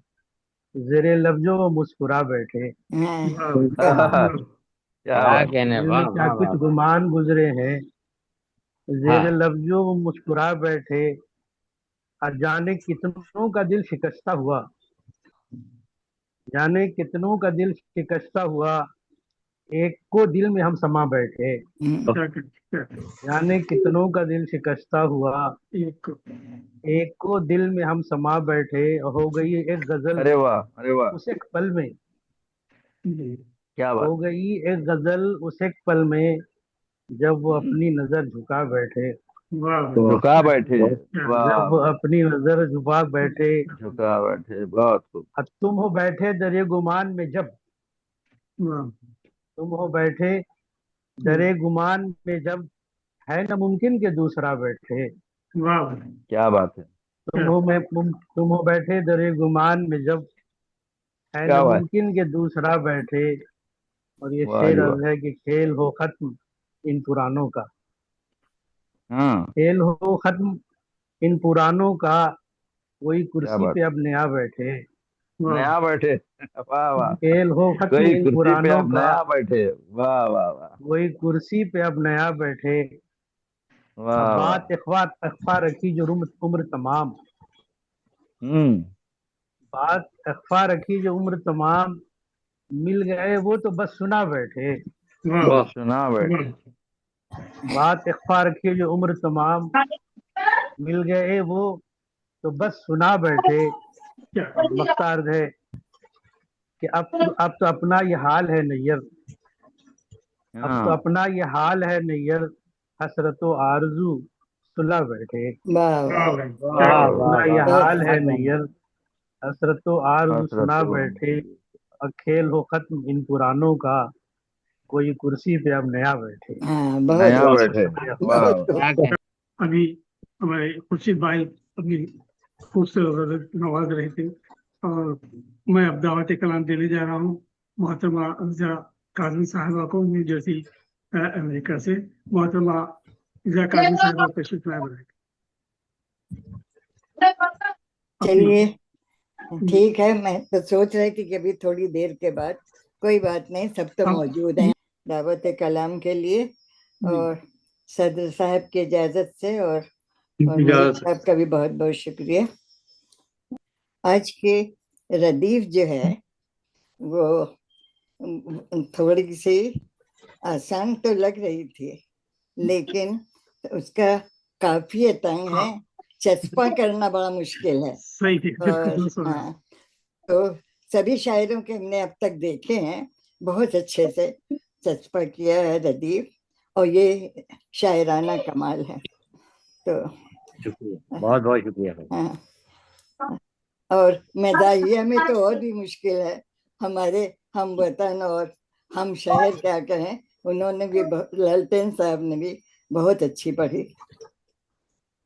जेरे लफ्जों वो मुस्कुरा बैठे। हाँ, क्या क्या बात। कहने, दिल वाह में क्या वाह कुछ वाह। गुमान गुजरे हैं, जेरे हाँ, लफ्जों वो मुस्कुरा बैठे। और जाने कितनों का दिल शिकस्ता हुआ, जाने कितनों का दिल शिकस्ता हुआ, एक को दिल में हम समा बैठे। जाने कितनों का दिल शिकस्ता हुआ, एक को दिल में हम समा बैठे। हो गई एक गजल अरे वाह, अरे वाह, उस एक पल में, क्या बात। हो गई एक गजल उस एक पल में, जब वो अपनी नजर झुका बैठे। झुका बैठे, वाह, जब वो अपनी नजर झुका बैठे। झुका बैठे, बहुत खूब। अब तुम हो बैठे दरे गुमान में जब, तुम हो बैठे दरे गुमान में जब, है न मुमकिन के दूसरा बैठे। क्या बात है, तुम हो बैठे दरे गुमान में जब, है क्या न बात। मुमकिन के दूसरा बैठे। और ये वाह शेर जी वाह। अर्ज है कि खेल हो खत्म इन पुरानों का, हाँ, खेल हो खत्म इन पुरानों का, कोई क्या कुर्सी बात। पे अब नया बैठे। नया बैठे, वाह वाह। खेल हो खत्म कोई इन कुर्सी पे पुरानों अब का, नया बैठे, वाह वाह वाह, कोई कुर्सी पे अब नया बैठे। अब वाह वाह। बात अखफा रखी जो उम्र तमाम, हम्म, बात अखफा रखी जो उम्र तमाम, मिल गए वो तो बस सुना बैठे। सुना बैठे, बात अखफा रखी जो उम्र तमाम, मिल गए वो तो बस सुना बैठे। और मक्ता अर्ज है कि अब तो अपना ये हाल है नैयर, अब तो हाँ, अपना ये हाल है नैयर, हसरतो आरजू सुला बैठे। वाह वाह, वाह वाह अपना ये वाह, बहुत हाल क्या है खूब। कहने। नैयर, हसरतो आरजू हसरत सुना हो। बैठे। अब खेल हो खत्म इन पुरानों का, कोई कुर्सी पे अब नया बैठे। हाँ बहुत नया बहुत बैठे। शुक्रिया। वाह बहुत क्या कहना अभी हमारे खुर्शीद भाई अपनी खूबसूरत नवाज रहे थे, और मैं अब दावत कलाम देने जा रहा हूँ मोहतरमा अफ़ज़ा काज़मी साहिबा को, न्यू जर्सी अमेरिका से। मोहतरमा अफ़ज़ा काज़मी साहिबा तशरीफ लाए बनाए। चलिए ठीक है। मैं तो सोच रही थी कि अभी थोड़ी देर के बाद, कोई बात नहीं, सब तो हाँ। मौजूद हैं दावत कलाम के लिए। और सदर साहब की इजाजत से और मलिक साहब का भी बहुत बहुत शुक्रिया। आज के रदीफ जो है वो थोड़ी सी आसान तो लग रही थी, लेकिन उसका काफी तंग है, चस्पा करना बड़ा मुश्किल है। सही है, बिल्कुल और हाँ, तो सभी शायरों के हमने अब तक देखे हैं, बहुत अच्छे से चस्पा किया है रदीफ, और ये शायराना कमाल है। तो शुक्रिया, बहुत बहुत शुक्रिया भाई। हाँ, और मदाहिया में तो और भी मुश्किल है। हमारे हम वतन और हम शहर क्या कहें, उन्होंने भी ललटेन साहब ने भी बहुत अच्छी पढ़ी।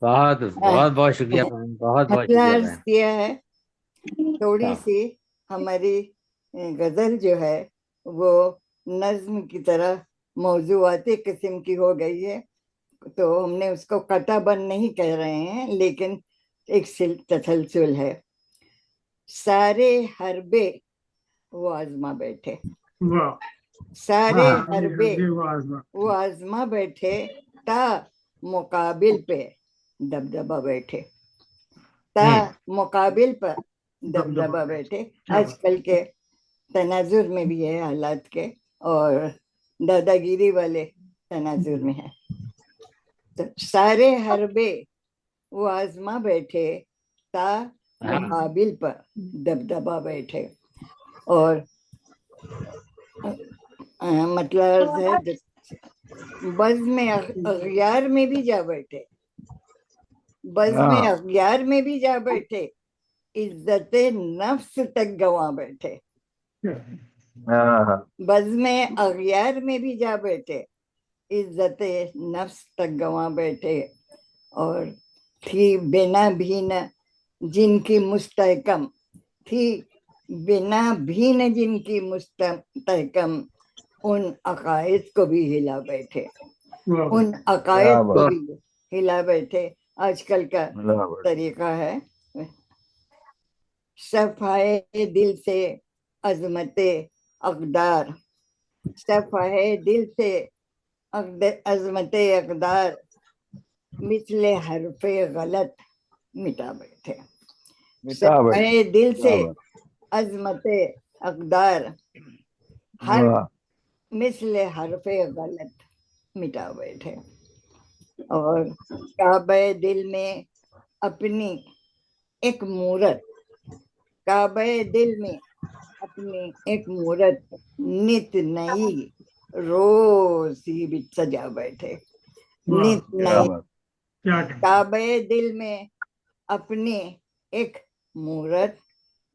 बहुत बहुत बहुत शुक्रिया बहन, बहुत बहुत मतलब शुक्रिया अर्ज बहन। किया है, थोड़ी सी हमारी गजल जो है वो नज्म की तरह मौजूआती किस्म की हो गई है, तो हमने उसको कटा बंद नहीं कह रहे हैं, लेकिन एक तसलसल है। सारे हरबे वो आजमा बैठे, सारे हरबे वो आजमा बैठे, ता मुकाबिल पे दबदबा बैठे, ता मुकाबिल पर दबदबा बैठे। आजकल के तनाजुर में भी है हालात के, और दादागिरी वाले तनाजुर में है। तो सारे हरबे वो आजमा बैठे, ता मुकाबिल पर दबदबा बैठे। और मतलब है बज़ में अगयार में भी जा बैठे, बज़ में अगयार में भी जा बैठे, इज्जत नफ्स तक गंवा बैठे। बज़ में अगयार में भी जा बैठे, इज्जत नफ्स तक गंवा बैठे। और थी बिना भी न जिनकी मुस्तहकम, थी बिना भी न जिनकी मुस्तहकम, उन अकायद को भी हिला बैठे, उन अकायद को भी हिला बैठे। आजकल का तरीका है सफाए दिल से अजमते अकदार, सफाए दिल से अजमते अकदार, मिसले हरफे गलत मिटा बैठे। सफाए दिल से अजमते अकदार, हर मिसले हरफे गलत मिटा बैठे। और काबे दिल में अपनी एक मूरत, काबे दिल में अपनी एक मूरत, नित नई रोज ही भी सजा बैठे, नित नई। काबे दिल में अपनी एक मूरत,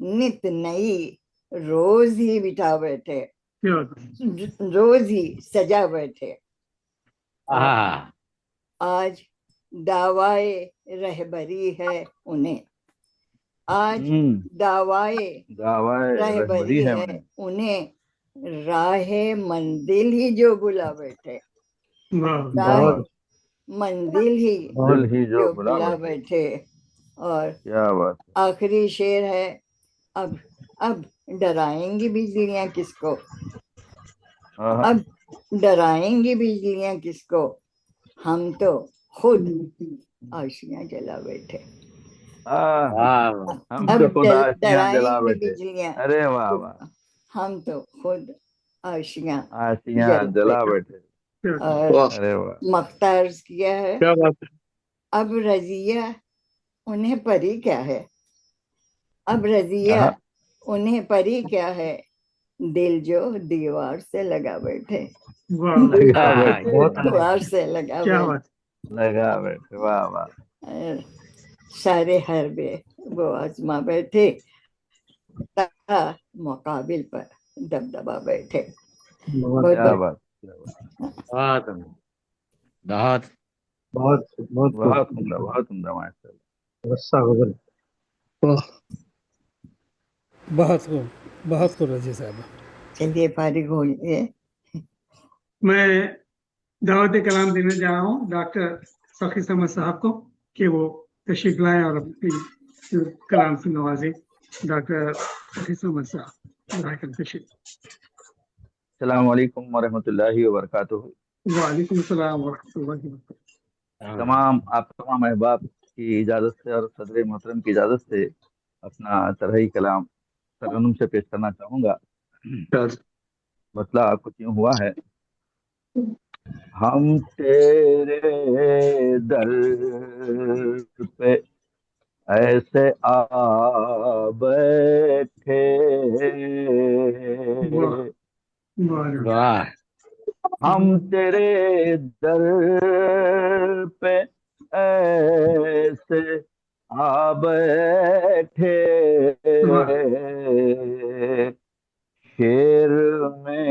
नित नई रोज ही बिठा बैठे, रोज ही सजा बैठे। आज दावाए रहबरी है उन्हें, आज दावाए रहबरी है उन्हें, राहे मंजिल ही जो बुला बैठे, राहे मंजिल ही जो बुला बैठे। और आखिरी शेर है, अब डराएंगी बिजलियां किसको, अब डराएंगी बिजलियां किसको, हम तो खुद आशियां जला बैठे। अब डराएंगी बिजलियां, अरे वाह वाह, हम तो खुद आशियां जला बैठे। और मख्तार किया है, क्या बात है। अब रजिया उन्हें परी क्या है, अब रजिया उन्हें परी क्या है, दिल जो दीवार से लगा बैठे, दीवार से लगा बैठे। वाह वाह। सारे हरबे वो आजमा बैठे, मुकाबिल पर दबदबा बैठे। बहुत बहुत क्या बहुत बात, बहुत बहुत बहुत बहुत उम्दा, बहुत उम्दा माशाल्लाह। रस्सा गुजर। बहुत खूब, बहुत खूब रजी साहब। चलिए फारिग होइए। मैं दावत कलाम देने जा रहा हूँ डॉक्टर सखी समद साहब को कि वो तशरीफ लाएं और अपनी कलाम से नवाजें। डॉक्टर सखी समद साहब तशरीफ। अस्सलाम वालेकुम व रहमतुल्लाहि व बरकातुहू। वालेकुम सलाम व रहमतुल्लाहि व बरकातुहू। तमाम अहबाब की इजाज़त से और सदर मोहतरम की इजाज़त से अपना तरही कलाम तरन्नुम से पेश करना चाहूँगा। मसला कुछ यूँ हुआ है। हम तेरे दर पे ऐसे आ बैठे, वाह। हम तेरे दर पे ऐसे आ बैठे, शेर में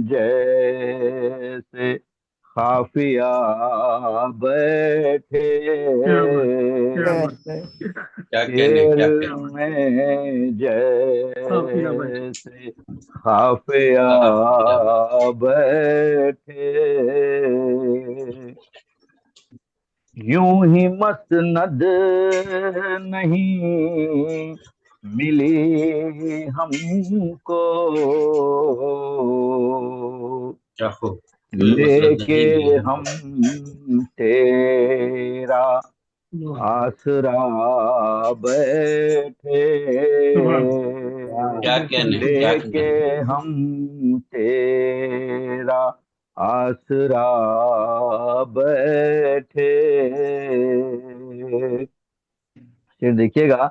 जैसे खाफिया बैठे, क्या कहने, शेर क्या कहने। में जैसे खाफिया बैठे, यूं ही मसनद नहीं मिली हमको, क्या खूब, कोई मसरत लेके नहीं मिली हमको। हम तेरा आसरा बैठे, क्या कहने, क्या लेके कहने। हम तेरा आसरा बैठे। फिर देखिएगा,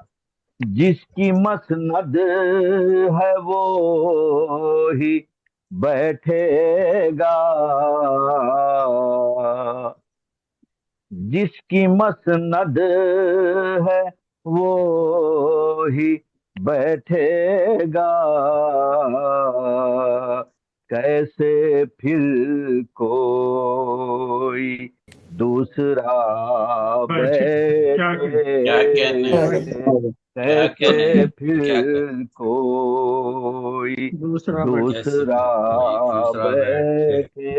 जिसकी मसनद है वो ही बैठेगा, जिसकी मसनद है वो ही बैठेगा, कैसे फिर कोई दूसरा बैठे, क्या कहने, क्या कहने, कैसे क्या कहने। फिर कोई दूसरा कैसे दूसरा कोई दूसरा बैठे। बैठे।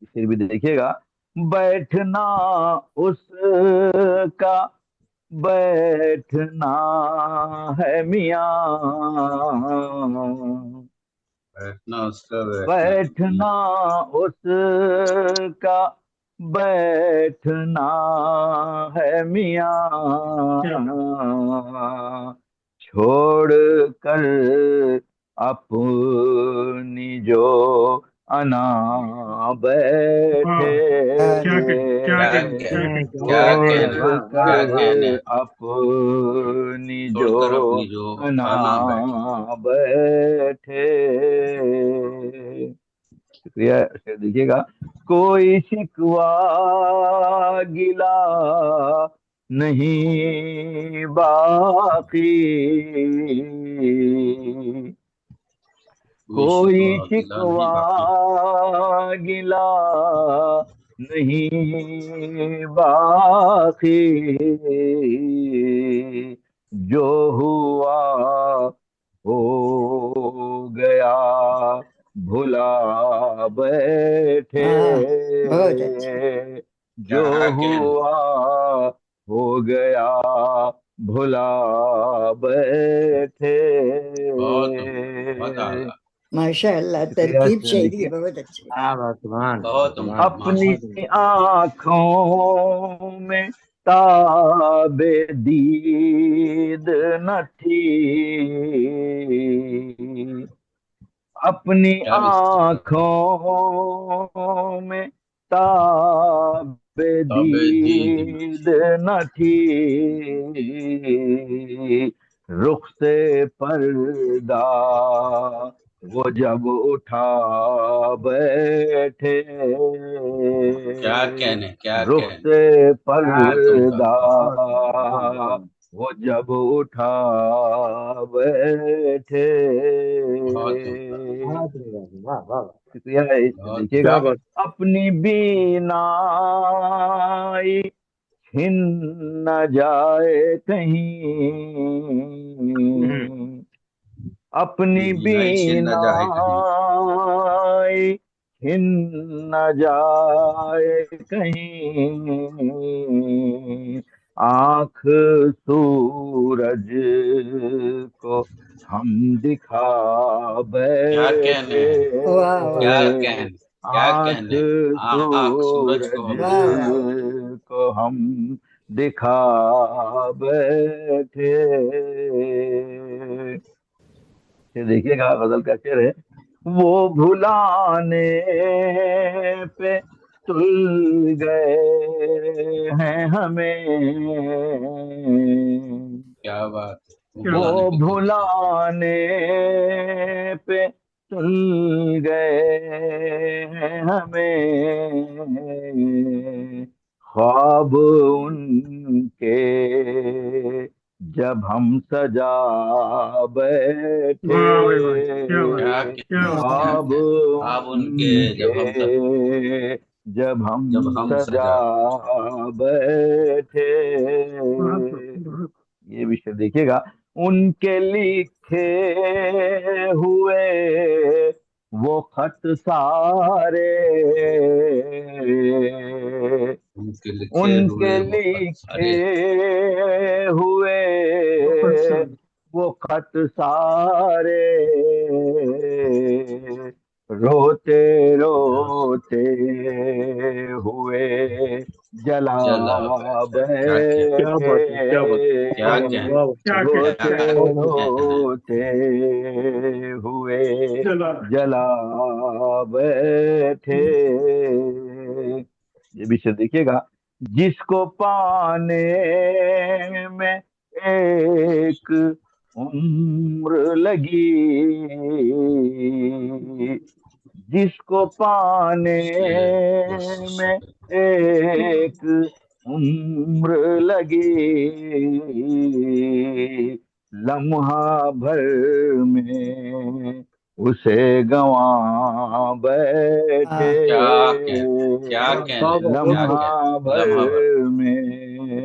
फिर भी देखिएगा, बैठना उसका बैठना है मियाँ, बैठना उसका बैठना है मियां। बैठना उसका बैठना है मियाँ, छोड़ कर अपनी जो अना बैठे, क्या क्या कहने, कहने, क्या छोड़ कहने, क्या कहने। कर अपनी जो छोड़कर अपनी जो अना आना बैठे। बैठे। शुक्रिया। शेर देखिएगा, कोई शिकवा गिला नहीं बाकी, कोई कोई शिकवा गिला शिकवा नहीं बाकी। गिला नहीं बाकी, जो हुआ हो गया भुला बैठे, बहुत अच्छा। जो क्या कहने। हुआ हो गया भुला बैठे। बहुत आला। माशाअल्लाह, शुक्रिया। तरकीब शेर शायरी देखिए, बहुत अच्छी है। बहुत उम्दा, अपनी माशाअल्लाह। आँखों में ताबे दीद न थी, अपनी क्या मिसाल। आँखों में ताबे तबे दीद न दीद थी। न थी, रुख से पर्दा वो जब उठा बैठे, क्या कहने, क्या रुख कहने। से बहुत उम्दा, पर्दा बहुत उम्दा। वो जब उठा बैठे। बहुत वाह वाह शुक्रिया है। इसे बहुत देखिएगा, क्या बात। अपनी बीनाई छिन न जाए कहीं, अपनी नाई छिन न जाए कहीं। बीनाई छिन न जाए कहीं, आंख सूरज को हम दिखा क्या कहने बैठे। हैं, वाह वाह क्या कहने, क्या आंख कहने हैं। आँख सूरज को सूरज हम वाह दिखा। वाह को हम दिखा बैठे। ये देखिएगा, गजल का शेर है, वो भुलाने पे तुल गए हैं हमें, क्या बात है, वो क्या वो भुलाने पे तुल गए। भुलाने पे तुल गए हैं हमें, ख्वाब उनके जब हम सजा बैठे, वाह भाई वाह, क्या बात, क्या क्या कहने, बात, क्या ख्वाब कहने। आप उनके जब हम सब, उनके जब जब हम हम सजा सजा। बैठे। बहुत ये विषय देखिएगा, उनके लिखे हुए वो खत सारे, उनके लिखे उनके हुए वो खत लिखे सारे। हुए बहुत वो खत सारे, रोते रोते हुए जला जला बैठे। क्या कहने, क्या बैठे, बात है, क्या बात है। क्या वाह कहने, वाह वाह, क्या कहने, रोते क्या क्या बहुत बहुत। कहने। रोते हुए चला जला बैठे। ये विषय देखिएगा, जिसको पाने में एक उम्र लगी, जिसको पाने में एक उम्र लगी, लम्हा भर में उसे गंवा बैठे, हाँ क्या कहने, क्या वाह, कहने, वाह वाह, बहुत क्या बहुत। कहने। लम्हा लम्हा भर भर क्या में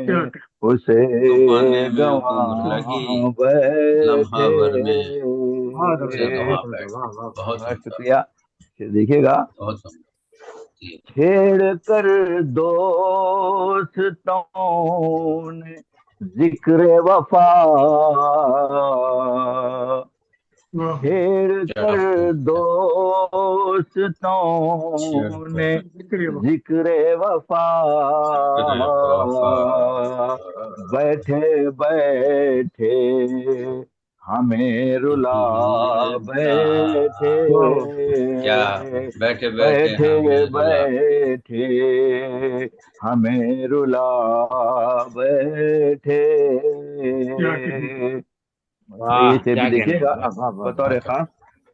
कहने, उसे को पाने में गंवा उम्र लगी, लम्हा बैठे। भर में बहुत उसे अच्छा, गवा बहुत अच्छा, बैठ। वाह वाह। बहुत बहुत सुंदर, शुक्रिया। फिर देखिएगा, बहुत सुंदर। जी। छेड़ कर दोस्तों ने जिक्र वफा, वाह छेड़ क्या कर खूब, क्या छेड़ दोस्तों कर ने जिक्र वाह, जिक्र वफा, जिक्र वफा। बैठे बैठे हमें रुला बैठे, रुला। वाह वाह, क्या, बैठे बैठे बैठे हमें रुला। बैठे हमें रुला बैठे। क्या कहने, ये वाह इसे भी क्या कहने हैं, देखिएगा, वाह वाह वाह वाह। बतौर खास,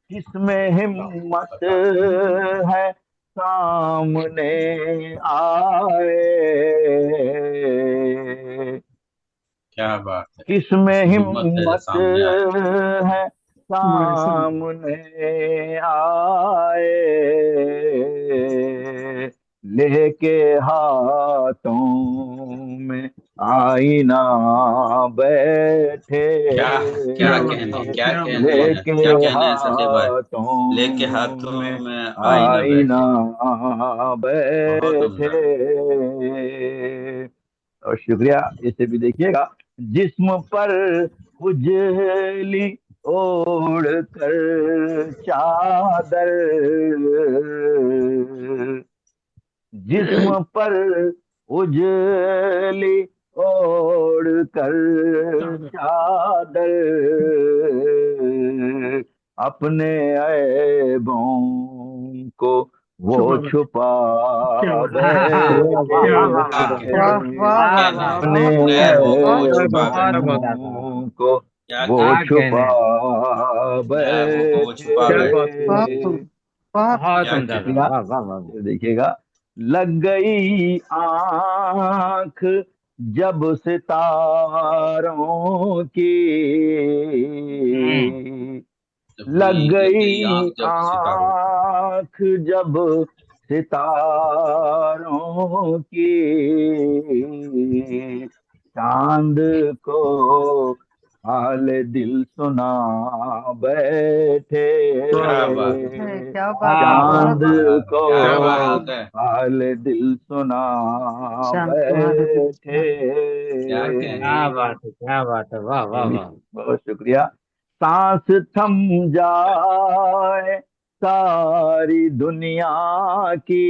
किसमें हिम्मत है सामने आए, क्या बात है, किसमें इसमें हिम्मत है जो हिम्मत सामने आए। है हमारे सामने सामने आए, लेके हाथों में आईना बैठे, क्या, क्या क्या बात, कहने, क्या क्या बात, कहने हैं, लेके क्या कहने हैं सत्य भाई। लेके हाथों हाथों में में आई न आईना बैठे। बहुत बैठे। उम्दा। और शुक्रिया। इसे भी देखिएगा, जिस्म पर उजली ओढ़ कर चादर, जिस्म पर उजली ओढ़ कर चादर, चादर, अपने ऐबों को वो छुपा बैठे, छुपा क्या बात, वाह बैठे, वाह क्या वाह बात, वाह क्या, वाह। वाह वाह क्या वाह कहने वाह हैं, अपने बहुत अपने सुंदर ऐबों को बहुत क्या छुपा बात, सुंदर क्या बैठे। बात, ऐबों को क्या वो कहने, क्या छुपा कहने हैं, अपने ऐबों को वो छुपा क्या बैठे। बात बैठे। है। बहुत खूब बहुत बहुत क्या उम्दा था, कहने, शुक्रिया। वाह वाह वाह। देखिएगा, लग गई आंख जब सितारों की लग गई आँख, जब सितारों की चांद को हाल दिल सुना बैठे, क्या बात है, चांद बहुत को क्या बात है, हाल दिल सुना शांत को हाल दिल बैठे। क्या क्या बात है, क्या बात है, वाह वाह वाह। बहुत शुक्रिया। सांस थम जाए सारी दुनिया की,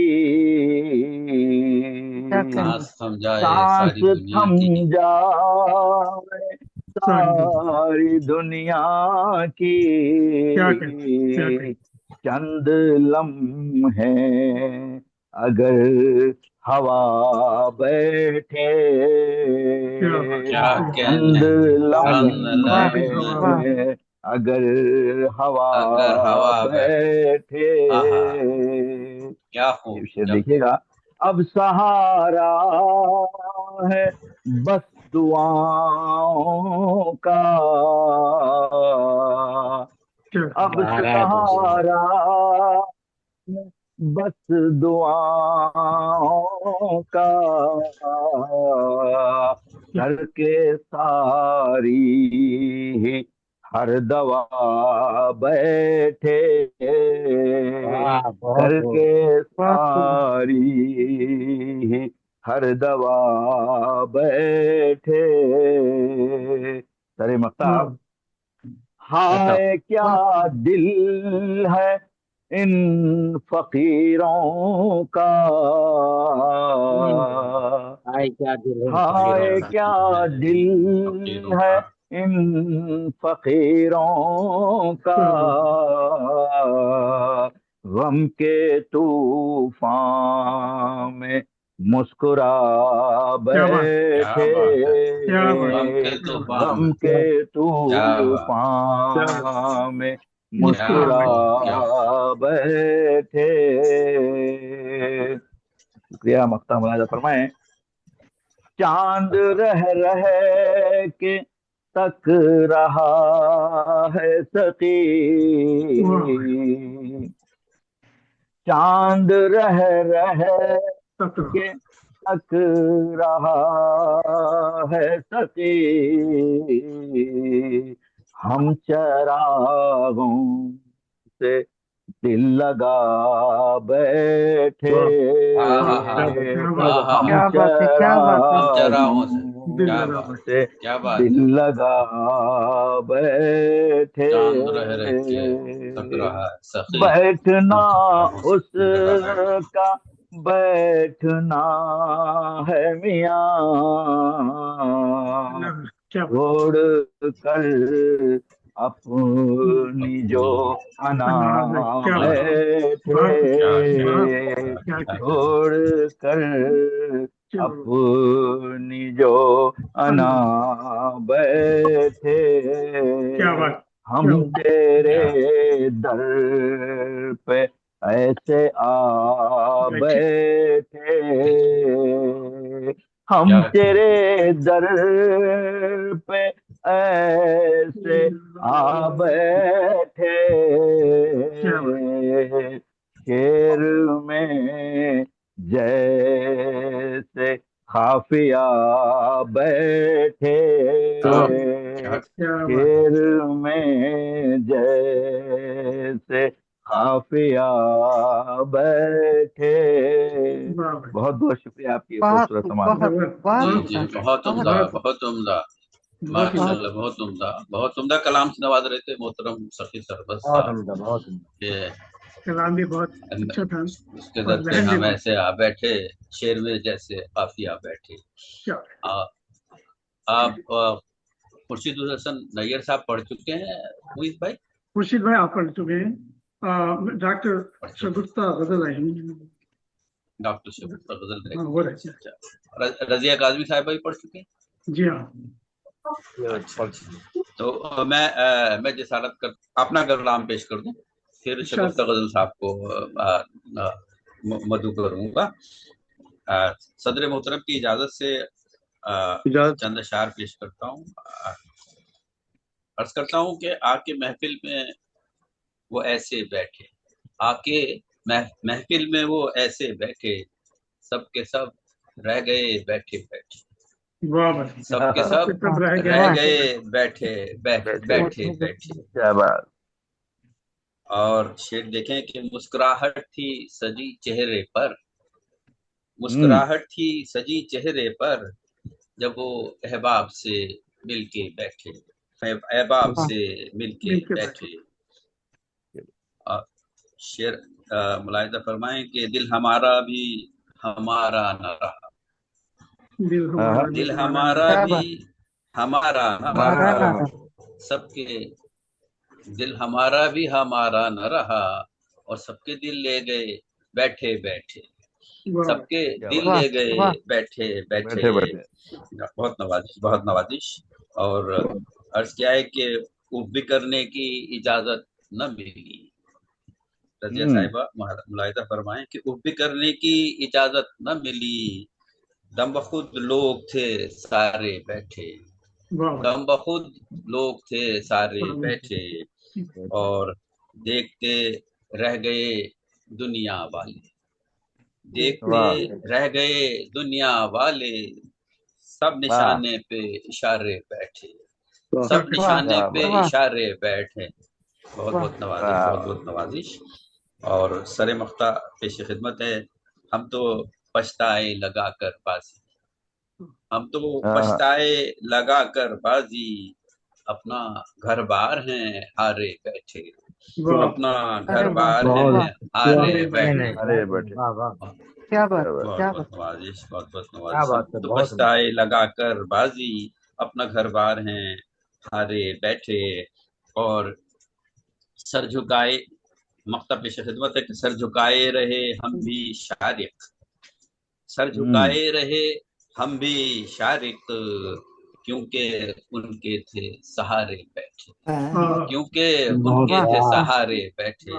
सांस थम जाए सांस सारी दुनिया थम की, जाए सारी दुनिया की, क्या कहें चंद लम्हे अगर हवा बैठे, क्या चंद कहने, लम्हे अगर हवा अगर हवा बैठे। क्या खूब, ये शेर देखिएगा। अब सहारा है बस दुआओं का, अब सहारा बस दुआओं का, करके सारी हर दवा बैठे, करके सारी हर दवा बैठे। सरे मख्ताब, हाय क्या दिल है इन फकीरों का, हाय क्या दिल है हाय फकीरों का, क्या दिल है इन फकीरों का, गम के तूफान में मुस्कुरा बैठे, गम के तूफान में मुस्कुरा बैठे। शुक्रिया। मख्ता मुलाजा फरमाए। चांद रह के तक रहा है सकी, चांद रह के तक रहा है सकी, हम चरागों से दिल लगा बैठे, हम चरागों से दिल लगा बैठे। बैठना उसका बैठना है मियाँ, छोड़ कर अपनी जो अना बैठे, छोड़ कर अपनी जो अना बैठे, हम तेरे दर पे ऐसे आ बैठे, हम तेरे दर पे ऐसे आ बैठे, शेर में जैसे खाफिया बैठे, शेर में जैसे खाफिया बैठे। बहुत बहुत शुक्रिया आपकी खूबसूरत समाज। बहुत उम्दा, बहुत उम्दा, माशाल्लाह, बहुत उम्दा, बहुत उम्दा कलाम से नवाज रहे थे मोहतरम सखी सरबत साहब। कलाम भी बहुत अच्छा था। उसके दर हम ऐसे आ बैठे, शेर में जैसे काफिया बैठे। आप खुर्शीद हसन नैयर साहब पढ़ चुके हैं मुईज भाई? खुर्शीद भाई आप पढ़ चुके हैं। डॉक्टर शगुफ्ता गजल है, डॉक्टर शगुफ्ता गजल रहे। रजिया काजमी साहब भी पढ़ चुके हैं? जी हाँ। तो मैं जिसारत कर अपना कलाम पेश कर दूं, फिर शगुफ्ता गजल साहब को मधु करूंगा। सदर मोहतरम की इजाजत से चंद अशार पेश करता हूँ। अर्ज करता हूँ कि आके महफिल में वो ऐसे बैठे, आके महफिल में वो ऐसे बैठे, सबके सब रह गए बैठे बैठे, सबके सब रह गए बैठे बैठे बैठे। क्या बात। और शेर देखें कि मुस्कुराहट थी सजी चेहरे पर, मुस्कुराहट थी सजी चेहरे पर, जब वो अहबाब से मिलके बैठे, अहबाब से मिलके बैठे। शेर मुलाहिजा फरमाएं कि दिल हमारा भी हमारा न रहा, दिल हमारा भी हमारा न रहा, सबके दिल हमारा भी हमारा न रहा, और सबके दिल ले गए बैठे बैठे, सबके दिल ले गए बैठे बैठे। बहुत नवाजिश, बहुत नवाजिश। और अर्ज किया है कि उफ भी करने की इजाजत न मिली। रजिया साहिबा मुलाहिजा फरमाएं कि उफ भी करने की इजाजत न मिली, दम बखुद लोग थे सारे बैठे, दम बखुद लोग थे सारे बैठे, और देखते रह गए दुनिया वाले, देखते रह गए दुनिया वाले, सब निशाने पे इशारे बैठे, सब निशाने पे इशारे बैठे। बहुत बहुत नवाजिश, बहुत बहुत नवाजिश। और सरे मख्ता पेश खिदमत है। हम तो पछताए लगा कर बाजी, हम तो पछताए लगा कर बाजी, अपना घर बार हैं हारे बैठे, अपना घर बार हैं हारे बैठे। क्या बात, बहुत क्या बहुत बात। नवाजिश, बहुत बहुत नवाजिश। तो पछताए लगा कर बाजी, अपना घर बार हैं हारे बैठे, और सर झुकाए, मख्ता पेश खिदमत है कि सर झुकाए रहे हम भी शारिक, सर झुकाए रहे हम भी शारिक, क्योंकि उनके थे सहारे बैठे, क्योंकि उनके थे सहारे बैठे,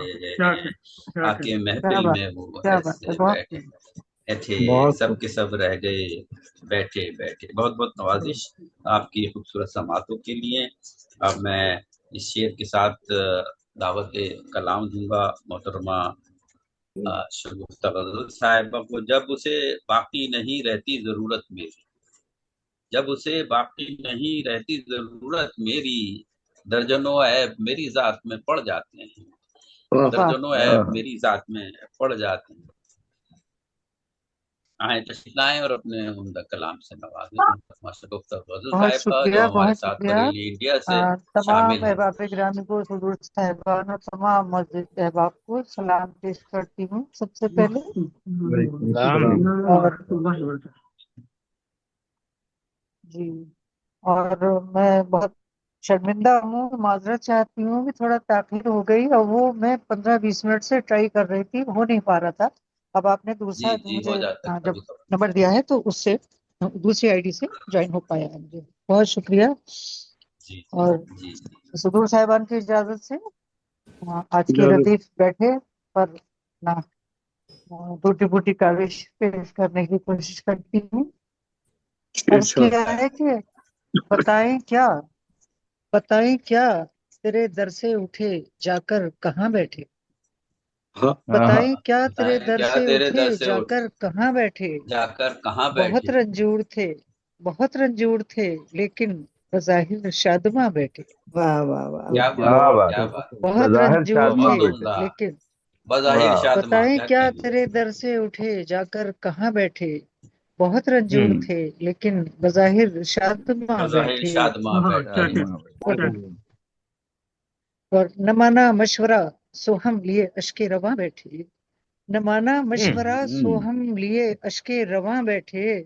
आके महफिल में वो ऐसे बैठे थे, सब के सब रह गए बैठे बैठे। बहुत बहुत नवाजिश आपकी खूबसूरत समातों के लिए। अब मैं इस शेर के साथ दावत कलाम दूंगा मोहतरमा शगुफ्ता गजल साहिबा को। जब उसे बाकी नहीं रहती जरूरत मेरी, जब उसे बाकी नहीं रहती जरूरत मेरी, दर्जनों ऐब मेरी जात में पड़ जाते हैं, दर्जनों ऐब मेरी जात में पड़ जाते हैं। आए तशरीफ लाएं और अपने उम्दा कलाम से नवाजें। शगुफ्ता गजल बहुत साहिबा जो शुक्रिया, हमारे बहुत साथ शुक्रिया। बरेली इंडिया से तमाम शामिल हैं। अहबाब ग्रामी को, हुजूर साहिबान और तमाम मस्जिद अहबाब को सलाम पेश करती हूँ सबसे पहले। और जी, और मैं बहुत शर्मिंदा हूँ, माजरत चाहती हूँ कि थोड़ा ताखीर हो गई, और वो मैं 15-20 मिनट से ट्राई कर रही थी, हो नहीं पा रहा था। अब आपने दूसरा जी मुझे हो जाता है जब कभी कभी। नंबर दिया है तो उससे दूसरी आईडी से ज्वाइन हो पाया है मुझे। बहुत शुक्रिया। जी और जी सुदूर साहिबान की इजाजत से आज की रदीफ बैठे पर ना टूटी फूटी काविश पेश करने की कोशिश करती हूँ। अर्ज किया है कि बताएं क्या, बताएं क्या तेरे दर से उठे जाकर कहाँ बैठे, बताएं क्या तेरे बताएं दर क्या से तेरे दर उठे से जाकर कहाँ बैठे, जाकर कहाँ बहुत बैठे, रंजूर थे, बहुत रंजूर थे, लेकिन बज़ाहिर शादमा बैठे। वाह वाह वाह क्या वाह। बात, क्या बात, बहुत बज़ाहिर रंजूर शादमा थे, बहुत बैठे। उम्दा, लेकिन बज़ाहिर शादमा, बताएं क्या क्या कहने। तेरे दर से उठे जाकर कहाँ बैठे, बहुत रंजूर हम्म, थे, लेकिन बज़ाहिर शादमा बज़ाहिर बैठे। शादमा बैठे। और न माना मशवरा सो हम लिए अश्के रवां बैठे, न माना मशवरा सो हम लिए अश्के रवां बैठे,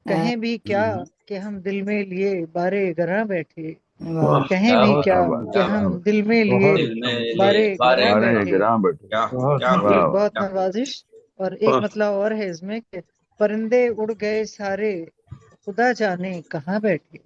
कहें भी क्या कि हम दिल में लिए बारे गरां बैठे, कहें क्या भी बात, क्या क्या कि बात, हम दिल में लिए दिल में लिए बारे बारे गरां बारह बैठे। ग्राम बैठे। क्या क्या जी, वाह बहुत क्या नवाजिश। और एक मतलब और है इसमें कि परिंदे उड़ गए सारे, खुदा जाने कहाँ बैठे,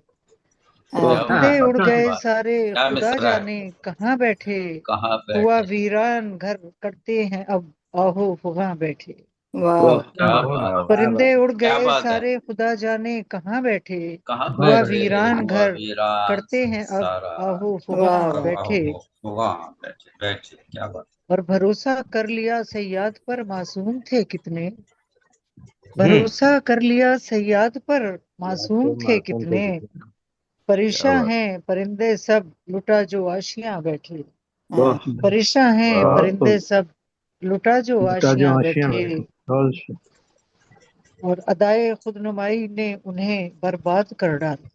परिंदे उड़ क्या गए बात, सारे, क्या खुदा मिसरा है, जाने कहाँ बैठे, कहाँ हुआ बैठे। वीरान घर करते हैं अब, आहो वहाँ बैठे। वाह क्या वाह, बात है, परिंदे उड़ क्या गए बात है। सारे, खुदा जाने कहाँ बैठे। कहाँ हुआ बैठे, वीरान हुआ घर, वीरान करते हैं अब सारा। आहो वाह वहाँ वाह बैठे। वहाँ बैठे बैठे, क्या बात। और भरोसा कर लिया सयाद पर, मासूम थे कितने। भरोसा कर लिया सयाद पर, मासूम थे कितने। परेशान हैं परिंदे सब, लुटा जो आशियां बैठे। वाह, परेशान हैं वाह, परिंदे सब, लुटा जो ताजो आशियां आशियां बैठे। बैठे। बहुत और अदाए खुदनुमाई ने उन्हें बर्बाद कर डाला।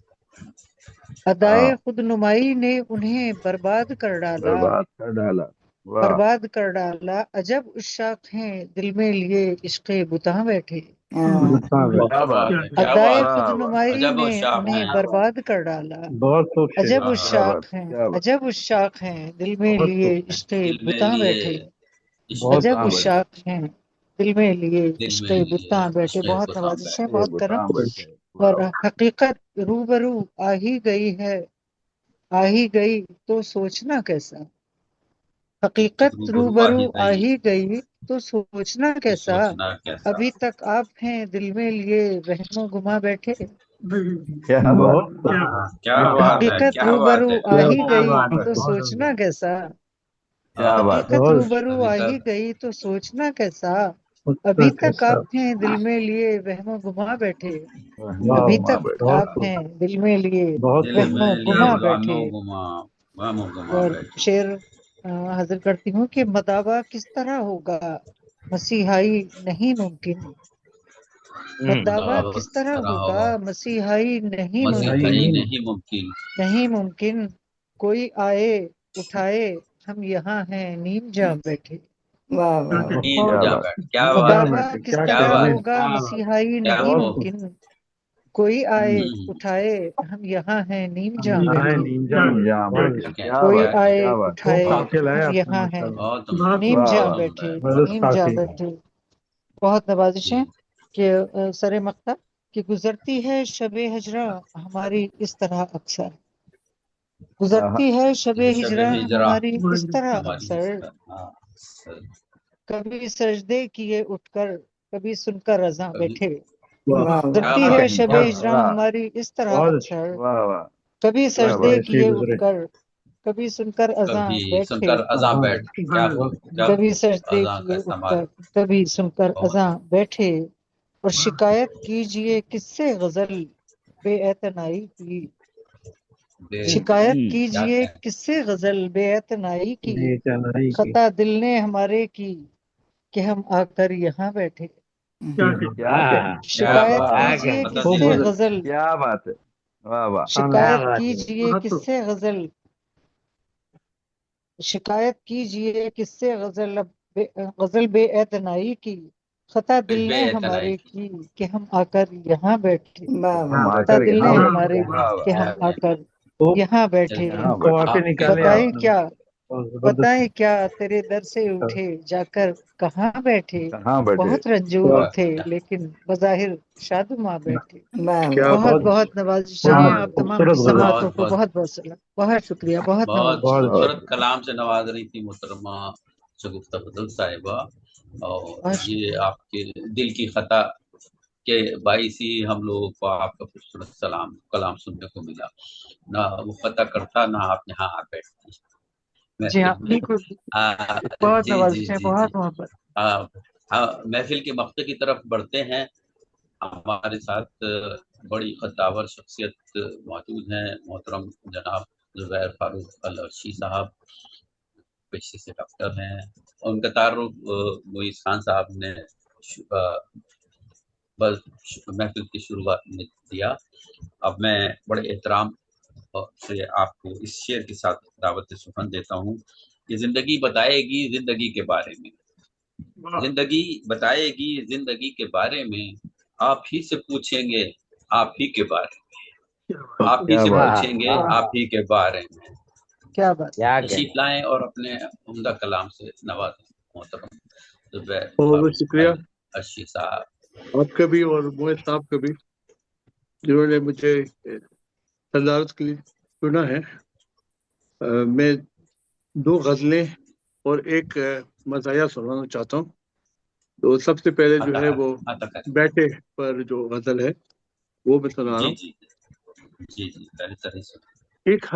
अदाए खुदनुमाई ने उन्हें बर्बाद कर डाला। बर्बाद कर डाला। वाह बर्बाद कर डाला। अजब उशाक हैं दिल में लिए इश्क़े बुता बैठे। हाँ क्या बात है, क्या अदाए बात है। खुदनुमाई अजब ने शाह उन्हें हैं। बर्बाद कर डाला। बहुत खूबसूरत। अजब हाँ, उशाक क्या हैं, बात अजब उशाक हैं दिल में बहुत लिए खूबसूरत। इश्क़े दिल में बुता लिए बैठे। बहुत अजब बुता बैठे। उशाक हैं दिल में लिए दिल में इश्क़े लिए बुता बैठे। इश्क़े बहुत बुता नवाजिश है, बैठे। बहुत बुता करम। बैठे। और वाह हकीकत रूबरू आ ही गई है, आ ही गई तो सोचना कैसा। हकीकत रूबरू आ ही गई तो सोचना तो कैसा। सोचना कैसा। अभी तक आप हैं दिल में लिए रहमो गुमा बैठे। क्या बात बहुत क्या बात है, हकीकत क्या बात रूबरू है। आ ही क्या गई बात है, तो बहुत सोचना कैसा। क्या बात हकीकत बहुत रूबरू अभी आ तक ही गई तो सोचना कैसा। उसका अभी तक कैसा। आप हैं दिल में लिए वहमो गुमा बैठे। रहमो अभी गुमा तक बैठे। बहुत आप हैं दिल में लिए बहुत दिल वहमो में लिए गुमा गानो बैठे। गुमा, गानो गुमा और बैठे। शेर हाजिर करती हूँ कि मदावा किस तरह होगा, मसीहाई नहीं मुमकिन। मदावा दावा किस किस तरह तरह होगा, होगा, मसीहाई नहीं मसीहाई मुमकिन। नहीं मुमकिन। नहीं मुमकिन कोई आए उठाए, हम यहाँ हैं नीम जाम बैठे। वाह वाह नींद क्या जा बात बैठ, क्या बात है, मदावा बैठे, किस क्या क्या तरह बात कहने। है, होगा, मसीहाई क्या नहीं बहुत खूब। मुमकिन। कोई आए हम्म, उठाए, हम यहाँ हैं नीम जाम हाँ, बैठे। नींजा जहाँ बहुत बैठे। क्या क्या कोई बात क्या आए क्या बात खूब उठाए, काफिल है हम आपने यहाँ हैं माशाल्लाह। बहुत उम्दा, नीम वाह जाम वाह बैठे। मदरस नीम जाम काफी। बैठे। बहुत नवाजिश जी। है कि सरे मक्ता कि गुजरती है शबे हिजरा हमारी इस तरह अक्सर। गुजरती है शबे ये शबे हिजरा हिजरा हमारी इस तरह हमारी इस अक्सर। तरह, हाँ, कभी सजदे किए उठकर, कभी सुनकर रज़ा कभी बैठे। वाह वाह क्या गुजरती बात है है, शबे वाह हिजरा वाह हमारी इस तरह बहुत अच्छी। अक्सर। वाह वाह कभी क्या सजदे बात ऐसे ही किए गुजरे। उठकर, कभी सुनकर अज़ां कभी बैठे। सुनकर अज़ां हाँ, बैठ, क्या खूब, क्या कभी खूब। सजदे अज़ां का किए इस्तेमाल उठकर, कभी सुनकर बहुत। अज़ां बैठे। और शिकायत कीजिए किससे गजल बेअतनाई की। शिकायत हम्म, क्या कीजिए कहते किससे गजल बेअतनाई की। ये क्या नहीं की। खता दिल ने हमारे की, कि हम आकर यहाँ बैठे। क्या कह हाँ, क्या शिकायत बात क्या है, कीजिए कहने। मतलब खूब किससे दिल, बहुत गजल, क्या बात है। वाह वाह क्या शिकायत बात है। कीजिए किससे गजल, शिकायत कीजिए किससे गजल गजल बेअतनाई की। खता दिल ने बेतनाई हमारे की। की, कि हम आकर यहाँ बैठे। वाह हम वाह खता आकर दिल ने यहाँ बैठे। हमारे वाह वाह कि क्या हम कहते, आकर खूब यहाँ बैठे। यहाँ बैठे। कवाफी निकाले बताएं आपने। क्या, बहुत बताएं जबरदस्त। क्या तेरे दर से उठे जाकर कहाँ बैठे। कहाँ बैठे। बहुत रंजूर थे क्या लेकिन बज़ाहिर शादुमा बैठे। वाह क्या वाह बहुत बहुत बहुत नवाजिश खूब हैं बहुत आप तमाम की खूबसूरत गजल। समातों बहुत को। बहुत बहुत बहुत सलाम, बहुत शुक्रिया, बहुत बहुत नवाजिश। बहुत बहुत खूबसूरत कलाम से नवाज रही थी मोहतरमा शगुफ्ता बदल साहिबा। और बहुत ये शुक्रिया। आपके दिल की खता के बाईस ही हम लोगों को आपका खूबसूरत सलाम कलाम सुनने को मिला। ना वो खता करता, ना आप यहाँ आ बैठती जी हाँ, महफिल में। बिल्कुल। बहुत जी जी नवाजिश है, जी जी। बहुत मोहब्बत। हाँ, हाँ, महफिल के मक्ते की तरफ बढ़ते हैं। हमारे साथ बड़ी खद्दावर शख्सियत मौजूद हैं, मोहतरम जनाब जुबैर फारूक अल अर्शी साहब पेशे से डॉक्टर हैं। उनका तारुफ मुईज़ खान साहब ने बस महफिल की शुरुआत में दिया। अब मैं बड़े एहतराम से आपको इस शेर के साथ दावत सुखन देता हूँ कि जिंदगी बताएगी जिंदगी के बारे में, जिंदगी बताएगी जिंदगी के बारे में, आप ही से पूछेंगे आप ही के बारे में, आप ही क्या से बात हाँ, पूछेंगे हाँ, आप ही के बारे में। क्या बात। क्या तशरीफ कहने। लाएं और अपने उम्दा कलाम से नवाजें मोहतरम जुबैर बहुत बहुत फारूक शुक्रिया अल अर्शी साहब। आपका भी और मोहित साहब का भी, जिन्होंने मुझे सदारत के लिए चुना है। मैं दो गजलें और एक मज़ाया सुनाना चाहता हूँ। तो सबसे पहले जो है अतः वो अतः बैठे पर जो गजल है वो मैं सुना रहा जी हूँ। जी जी जी पहले तरह से एक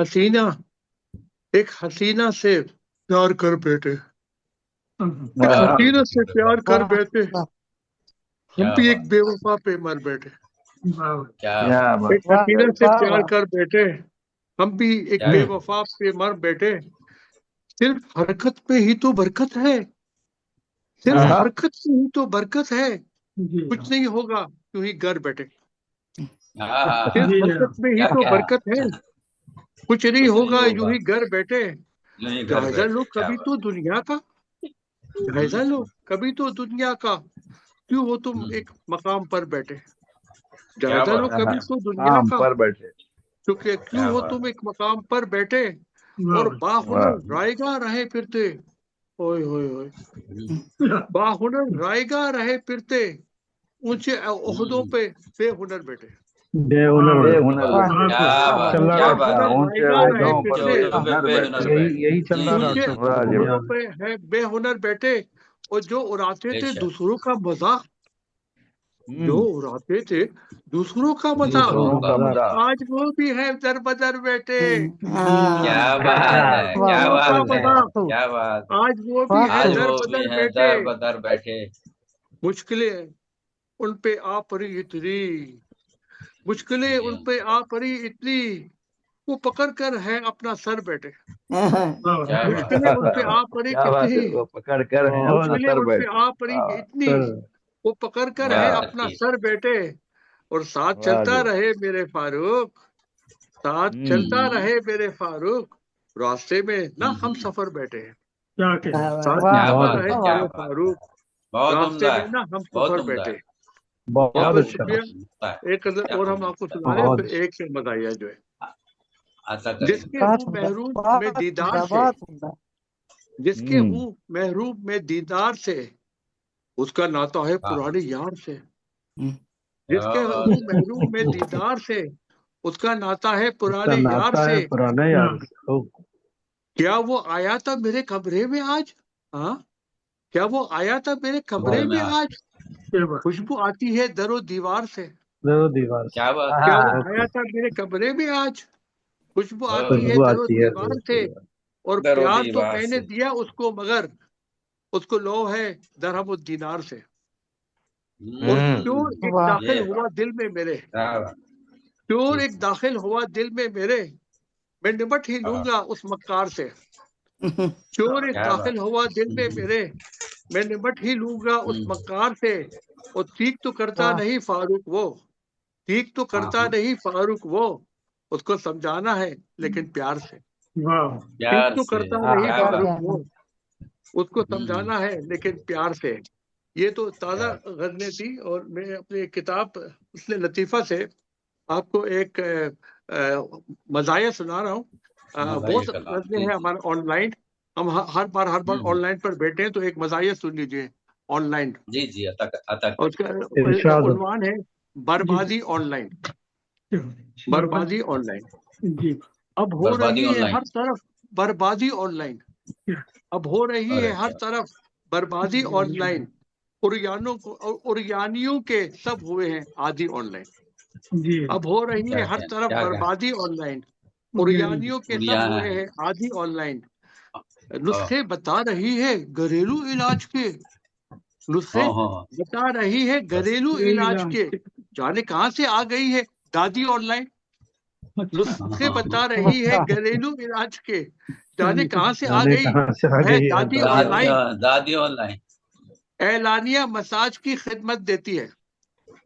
हसीना से प्यार कर बैठे, एक हसीना से प्यार कर वाह बैठे, वाह हम क्या भी बात एक बेवफा पे मर बैठे। क्या क्या बात एक बात हसीना से वाह प्यार वाह कर बैठे, हम भी एक क्या बेवफा पे मर बैठे। सिर्फ हरकत में ही तो बरकत है, सिर्फ हाँ हरकत में ही तो बरकत है, जी कुछ नहीं होगा यूं ही घर बैठे। हाँ सिर्फ जी हरकत में ही क्या तो क्या बरकत है, कुछ नहीं कुछ नहीं होगा यूं होगा ही घर बैठे। यूं ही घर जायजा लो बैठे। क्या कभी बात तो दुनिया का, जायजा लो कभी तो दुनिया का, क्यों हो तुम एक मकाम पर बैठे। क्या जायजा लो बात कभी तो दुनिया काम का, पर बैठे। क्योंकि क्यों क्या हो बात तुम एक मकाम पर बैठे, और बाहुनर वाह रायगा रहे फिरते। ओए होए होए, हम्म, बाहुनर रायगा रहे फिरते, ऊंचे ओहदों पे बेहुनर बैठे। बेहुनर बेहुनर वाह बैठे। क्या बात चल रहा क्या डॉक्टर बात बाहुनर साहब, ऊंचे रायगा रहे ओहदों ऊंचे पर फिरते, ओहदों पे बेहुनर बेहुनर बैठे। यही बैठे। यही चल रहा जी ऊंचे डॉक्टर वाह साहब जी वाह। ओहदों यहाँ पे है बेहुनर बैठे, और जो उड़ाते थे बेशक दूसरों का मजाक, जो हम्म, उड़ाते थे दूसरों का मजाक, दूसरों दूसरों का का मजाक। मजाक। आज वो भी है दर बदर बैठे। क्या हाँ बात है वाह क्या दूसरों का बात है मजाक, क्या बात आज वो भी वाह है आज दर वो भी बदर हैं बैठे। दर बदर बैठे। मुश्किलें उन पे आ पड़ी इतनी, मुश्किलें जी उन हाँ पे आ पड़ी इतनी, वो पकड़ कर है अपना सर बैठे। क्या बात मुश्किलें उन पे क्या आ बात पड़ी क्या बात कितनी, है, वो पकड़ कर है अपना मुश्किलें सर उन पे बैठे। आ पड़ी वाह इतनी, सर वो पकड़ कर है क्या बात अपना की सर बैठे। और साथ वाह जी चलता वाह। रहे मेरे फारूक, साथ चलता हम्म, रहे मेरे फारूक, रास्ते में ना हम हम्म। सफर बैठे हैं। क्या कह साथ वाह क्या चलता बात रहे है वाह क्या मेरे बात फारूक, बहुत रास्ते उम्दा में है ना हम बहुत सफर उम्दा बैठे। है बहुत बहुत बहुत अच्छा। शुक्रिया। उम्दा है एक गजल क्या और हम तुमने आपको बताया सुना रहे हैं, बहुत फिर एक से मदाइया जो है। आशा करेंगे जिसके बहुत हूँ उम्दा महरूम में बहुत दीदार उम्दा से, बहुत उम्दा जिसके हम्म, हूँ महरूम में दीदार से, उसका नाता है हाँ पुराने यार से। क्या जिसके बात हूँ है महरूम में दीदार से, उसका नाता है उसका पुराने यार नाता है से। पुराने यार से। ओ, क्या वो आया था मेरे कमरे में आज, हाँ क्या वो आया था मेरे कमरे कमरे में में आज, खुशबू आती है दरो दीवार से। दो दीवार से। क्या बात क्या वो ओके, आया था मेरे कमरे में आज, खुशबू आती है खुशबू दरो आती है दीवार दो से। दीवार। और दरो प्यार तो दीवार मैंने से दिया उसको, मगर उसको लो है दरहम दीनार से। और क्यों एक वाह दाखिल ये हुआ बात दिल में मेरे, क्या बात क्यों जी एक दाखिल हुआ दिल में मेरे, मैं निपट ही हाँ, लूंगा उस मक्कार से। क्यों एक क्या बात दाखिल हुआ दिल में मेरे, मैं निपट ही लूंगा उस हम्म, मक्कार से। और ठीक तो करता वाह नहीं फारूक वो, ठीक तो हाँ करता हाँ नहीं फारूक वो, उसको समझाना है लेकिन प्यार से। ठीक प्यार तो से करता नहीं क्या क्या फारूक बात कहना वो, उसको हम्म, समझाना है लेकिन प्यार से। ये तो ताज़ा क्या गज़लें थी, और मैं अपनी किताब उसने लतीफ़ा से आपको एक मज़ाया सुना रहा हूँ। मज़ाहिर बहुत कलाम गज़लें जी हैं जी हमारे ऑनलाइन, हम हर बार हम्म, ऑनलाइन पर बैठे हैं, तो एक मज़ाया सुन लीजिए ऑनलाइन। जी जी अता और करें उसका इरशाद। उन्वान है बर्बादी ऑनलाइन, बर्बादी ऑनलाइन। अब हो बर्बादी रही है ऑनलाइन हर तरफ बर्बादी ऑनलाइन, अब हो रही है अरे हर क्या तरफ बर्बादी ऑनलाइन। उरियानियों के सब हुए हैं आदि ऑनलाइन। अब हो रही है हर तरफ क्या क्या बर्बादी ऑनलाइन, उरियानियों के सब उड़ियाना हुए है हैं आदि ऑनलाइन। हाँ नुस्खे बता रही है घरेलू इलाज के, नुस्खे हाँ हाँ बता रही है बस घरेलू इलाज के, जाने कहाँ से आ गई है दादी ऑनलाइन। हाँ नुस्खे हाँ बता हाँ। रही है वाह घरेलू इलाज के, जाने कहाँ से आ जाने गई कहाँ से आ है गई है दादी दादी दादी ऑनलाइन। दादी ऑनलाइन एलानिया मसाज की खिदमत देती है,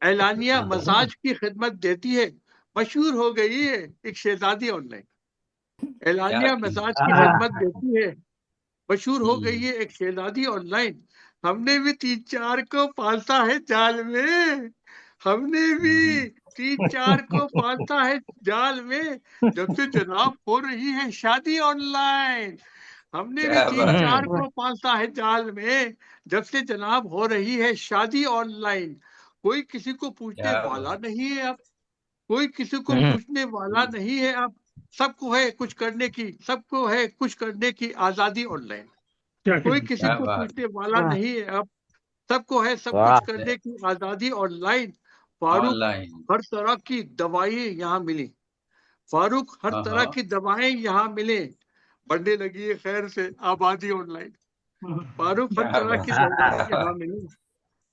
एलानिया हाँ हाँ मसाज की खिदमत देती है, मशहूर हो गई है एक शहजादी ऑनलाइन। क्या एलानिया की मसाज की आ, खिदमत देती है, मशहूर हो गई हम्म, है एक शहजादी ऑनलाइन। हमने भी 3-4 को पालता है जाल में, हमने भी हम्म, 3-4 को पालता है जाल में, जब से जनाब हो रही है शादी ऑनलाइन। हमने भी क्या तीन बात है चार को पालता है जाल में, जब से जनाब हो रही है शादी ऑनलाइन। कोई किसी को पूछने क्या वाला बात नहीं है अब, कोई किसी को हम्म, पूछने वाला नहीं है अब, सबको है कुछ करने की, सबको है कुछ करने की आजादी ऑनलाइन। कोई किसी क्या को बात पूछने वाला वाह नहीं है अब, सबको है सब वाह कुछ करने की आजादी ऑनलाइन। फारूक ऑनलाइन हर तरह की दवाएं यहाँ मिली, फारूक हर हाँ तरह हाँ की दवाएं यहाँ मिले, बढ़ने लगी है खैर से आबादी ऑनलाइन। फारूक हर क्या तरह की बात दवाएं यहाँ मिली,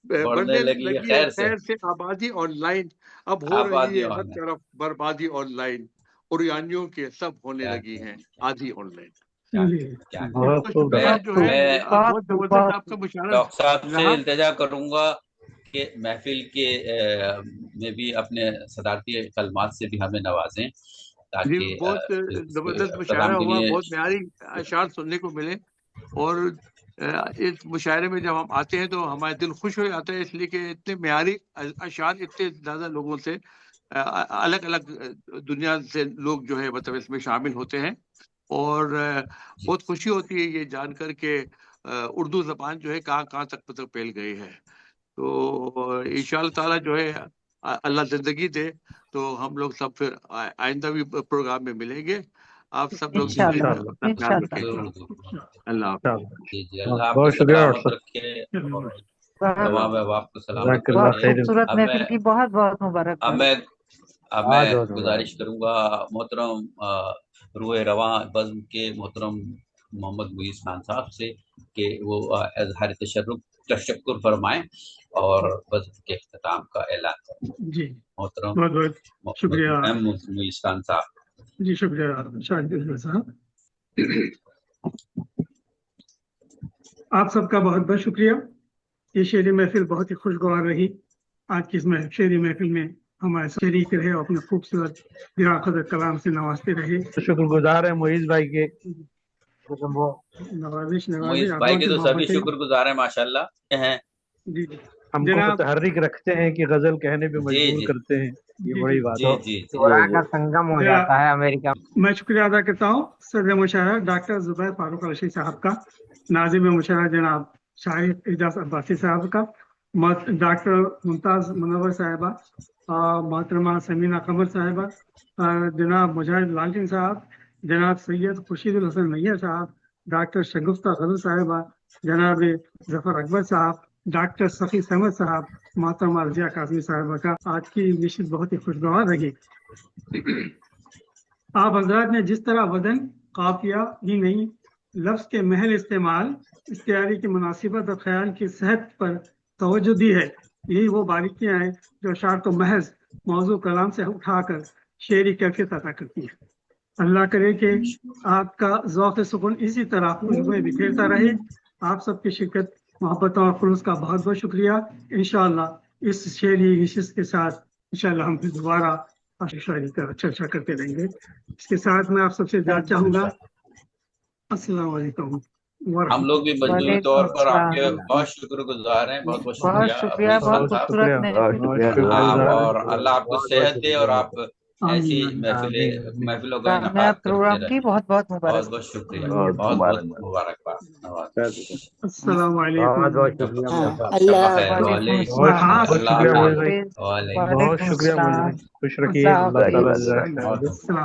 बढ़ने बढ़ने लगी है लगी है खैर से खैर से आबादी ऑनलाइन। अब हो रही आबादी है हर ऑनलाइन। तरफ बर्बादी ऑनलाइन, उरियानियों के सब होने क्या लगी हैं आधी ऑनलाइन। क्या जी क्या बहुत तो खूब शुक्रिया मैं जो है मैं बहुत जबरदस्त आपका मुशायरा डॉक्टर साहब से रहा। इल्तिजा करूंगा कि महफिल के में भी अपने सदारती कलमात से भी हमें नवाजें जी ताकि बहुत इस जबरदस्त मुशायरा प्रोग्राम के हुआ, लिए बहुत प्यारी अशार सुनने को मिले। और इस मुशायरे में जब हम आते हैं तो हमारा दिल खुश हो जाता है, इसलिए कि इतने म्यारी अशार इतने ज्यादा लोगों से अलग अलग दुनिया से लोग जो है मतलब इसमें शामिल होते हैं। और बहुत खुशी होती है ये जानकर के उर्दू जबान जो है कहाँ कहाँ तक मतलब फैल गई है। तो इंशाअल्लाह ताला जो है अल्लाह जिंदगी दे तो हम लोग सब फिर आइंदा भी प्रोग्राम में मिलेंगे। आप सब लोग जो है इंशाल्लाह अपना ख्याल इंशाल्लाह। जरूर रखें। अल्लाह हाफ़िज़। जी जी अल्लाह आपको बहुत शुक्रिया सलामत डॉक्टर रखे और बहुत तमाम अहबाब को सलामत जज़ाकल्लाह बहुत रखे। खैर। खूबसूरत अब महफिल मैं की बहुत बहुत अब मुबारकबाद। मैं अब बहुत मैं बहुत गुजारिश मुबारक। करूंगा मोहतरम रूए रवां बज़्म के मोहतरम मोहम्मद मुईज़ खान साहब से कि वो इज़हार तशक्कुर फरमाएं और बज़्म के इख्तिताम का ऐलान करें। जी मोहतरम बहुत बहुत शुक्रिया। मुईज़ खान साहब। जी शुक्रिया शाहिद साहब, आप सबका बहुत बहुत शुक्रिया। ये शेरी महफिल बहुत ही खुशगवार रही। आज की इस शेरी महफिल में हमारे शरीक रहे और अपने खूबसूरत दिराखत कलाम से नवाजते रहे। शुक्रगुजार है मुईज़ भाई के, वो नवाजिश मुईज़ आप भाई लोगों के की तो सभी मोहब्बतें। शुक्रगुजार हैं माशाल्लाह हैं। जी हमको जनाब मुतहर्रिक रखते हैं कि गजल कहने पे जी मजबूर जी करते हैं, ये जी बड़ी जी बात जी है। जी जी शोरा का संगम हो जरा जाता है अमेरिका में। मैं शुक्रिया अदा करता हूँ सदर मुशायरा डॉक्टर जुबैर फारूक रशीद साहब का, नाजिम मुशायरा जनाब शाहिद एजाज अब्बासी साहब का, डॉक्टर मुमताज मुनव्वर साहिबा, मोहतरमा समीना कमर साहिबा, जनाब मुजाहिद लालटिन साहब, जनाब सैयद खुर्शीदुल हसन मैया साहब, डॉक्टर शगुफ्ता गजल साहिबा, जनाब जफर अकबर साहब, डॉक्टर सफ़ी समद साहब, मोहतरमा रजिया काजमी साहिबा का आज की नशिस्त बहुत ही खुशगवार रही। आप हजरात ने जिस तरह वजन काफिया ही नहीं लफ्ज के महल इस्तेमाल इख्तियारी की मुनासिबत और ख्याल की सेहत पर तवज्जो दी है, यही वो बारीकियां हैं जो अशार को महज मौजू कलाम से उठाकर शेरी कैफियत अता करती है। अल्लाह करे कि आपका ज़ौक़ सुकून इसी तरह खुशबुएं बिखेरता रहे। आप सबकी शिरकत मोहब्बतों और खुलूस का बहुत बहुत शुक्रिया। इंशाअल्लाह इस शेरी नशिस्त के साथ इंशाअल्लाह हम फिर दोबारा शायरी का चर्चा करते रहेंगे। इसके साथ मैं आप सबसे इजाज़त चाहूँगा। अस्सलाम वालेकुम हम लोग भी मजमूई वालेकुम तौर पर आपके अस्सलाम। बहुत शुक्रगुजार हैं। बहुत बहुत बहुत शुक्रिया शुक्रिया, मुईज़ बहुत खान साहब। खूबसूरत शुक्रिया, महफिल। बहुत आप शुक्रगुजार और हैं। अल्लाह आपको बहुत बहुत सेहत दे और शुक्रिया। आप ऐसी महफिलों का कामयाब इनेकाद करते प्रोग्राम की रहें। बहुत बहुत बहुत मुबारक। बहुत शुक्रिया, बहुत बहुत बहुत मुबारक। मुबारकबाद। नवाज अस्सलाम बहुत वालेकुम। बहुत शुक्रिया हाँ, मुझे। अल्लाह खैर वालेकुम बहुत अस्सलाम। बहुत अल्लाह शुक्रिया हाफिज। मुईज़ भाई, हाफिज। वालेकुम बहुत वालेकुम शुक्रिया मुईज़ भाई, अस्सलाम। खुश रखिए, अल्लाह अल्लाह ताला हाफिज। जज़ाक खैर। बहुत अस्सलाम।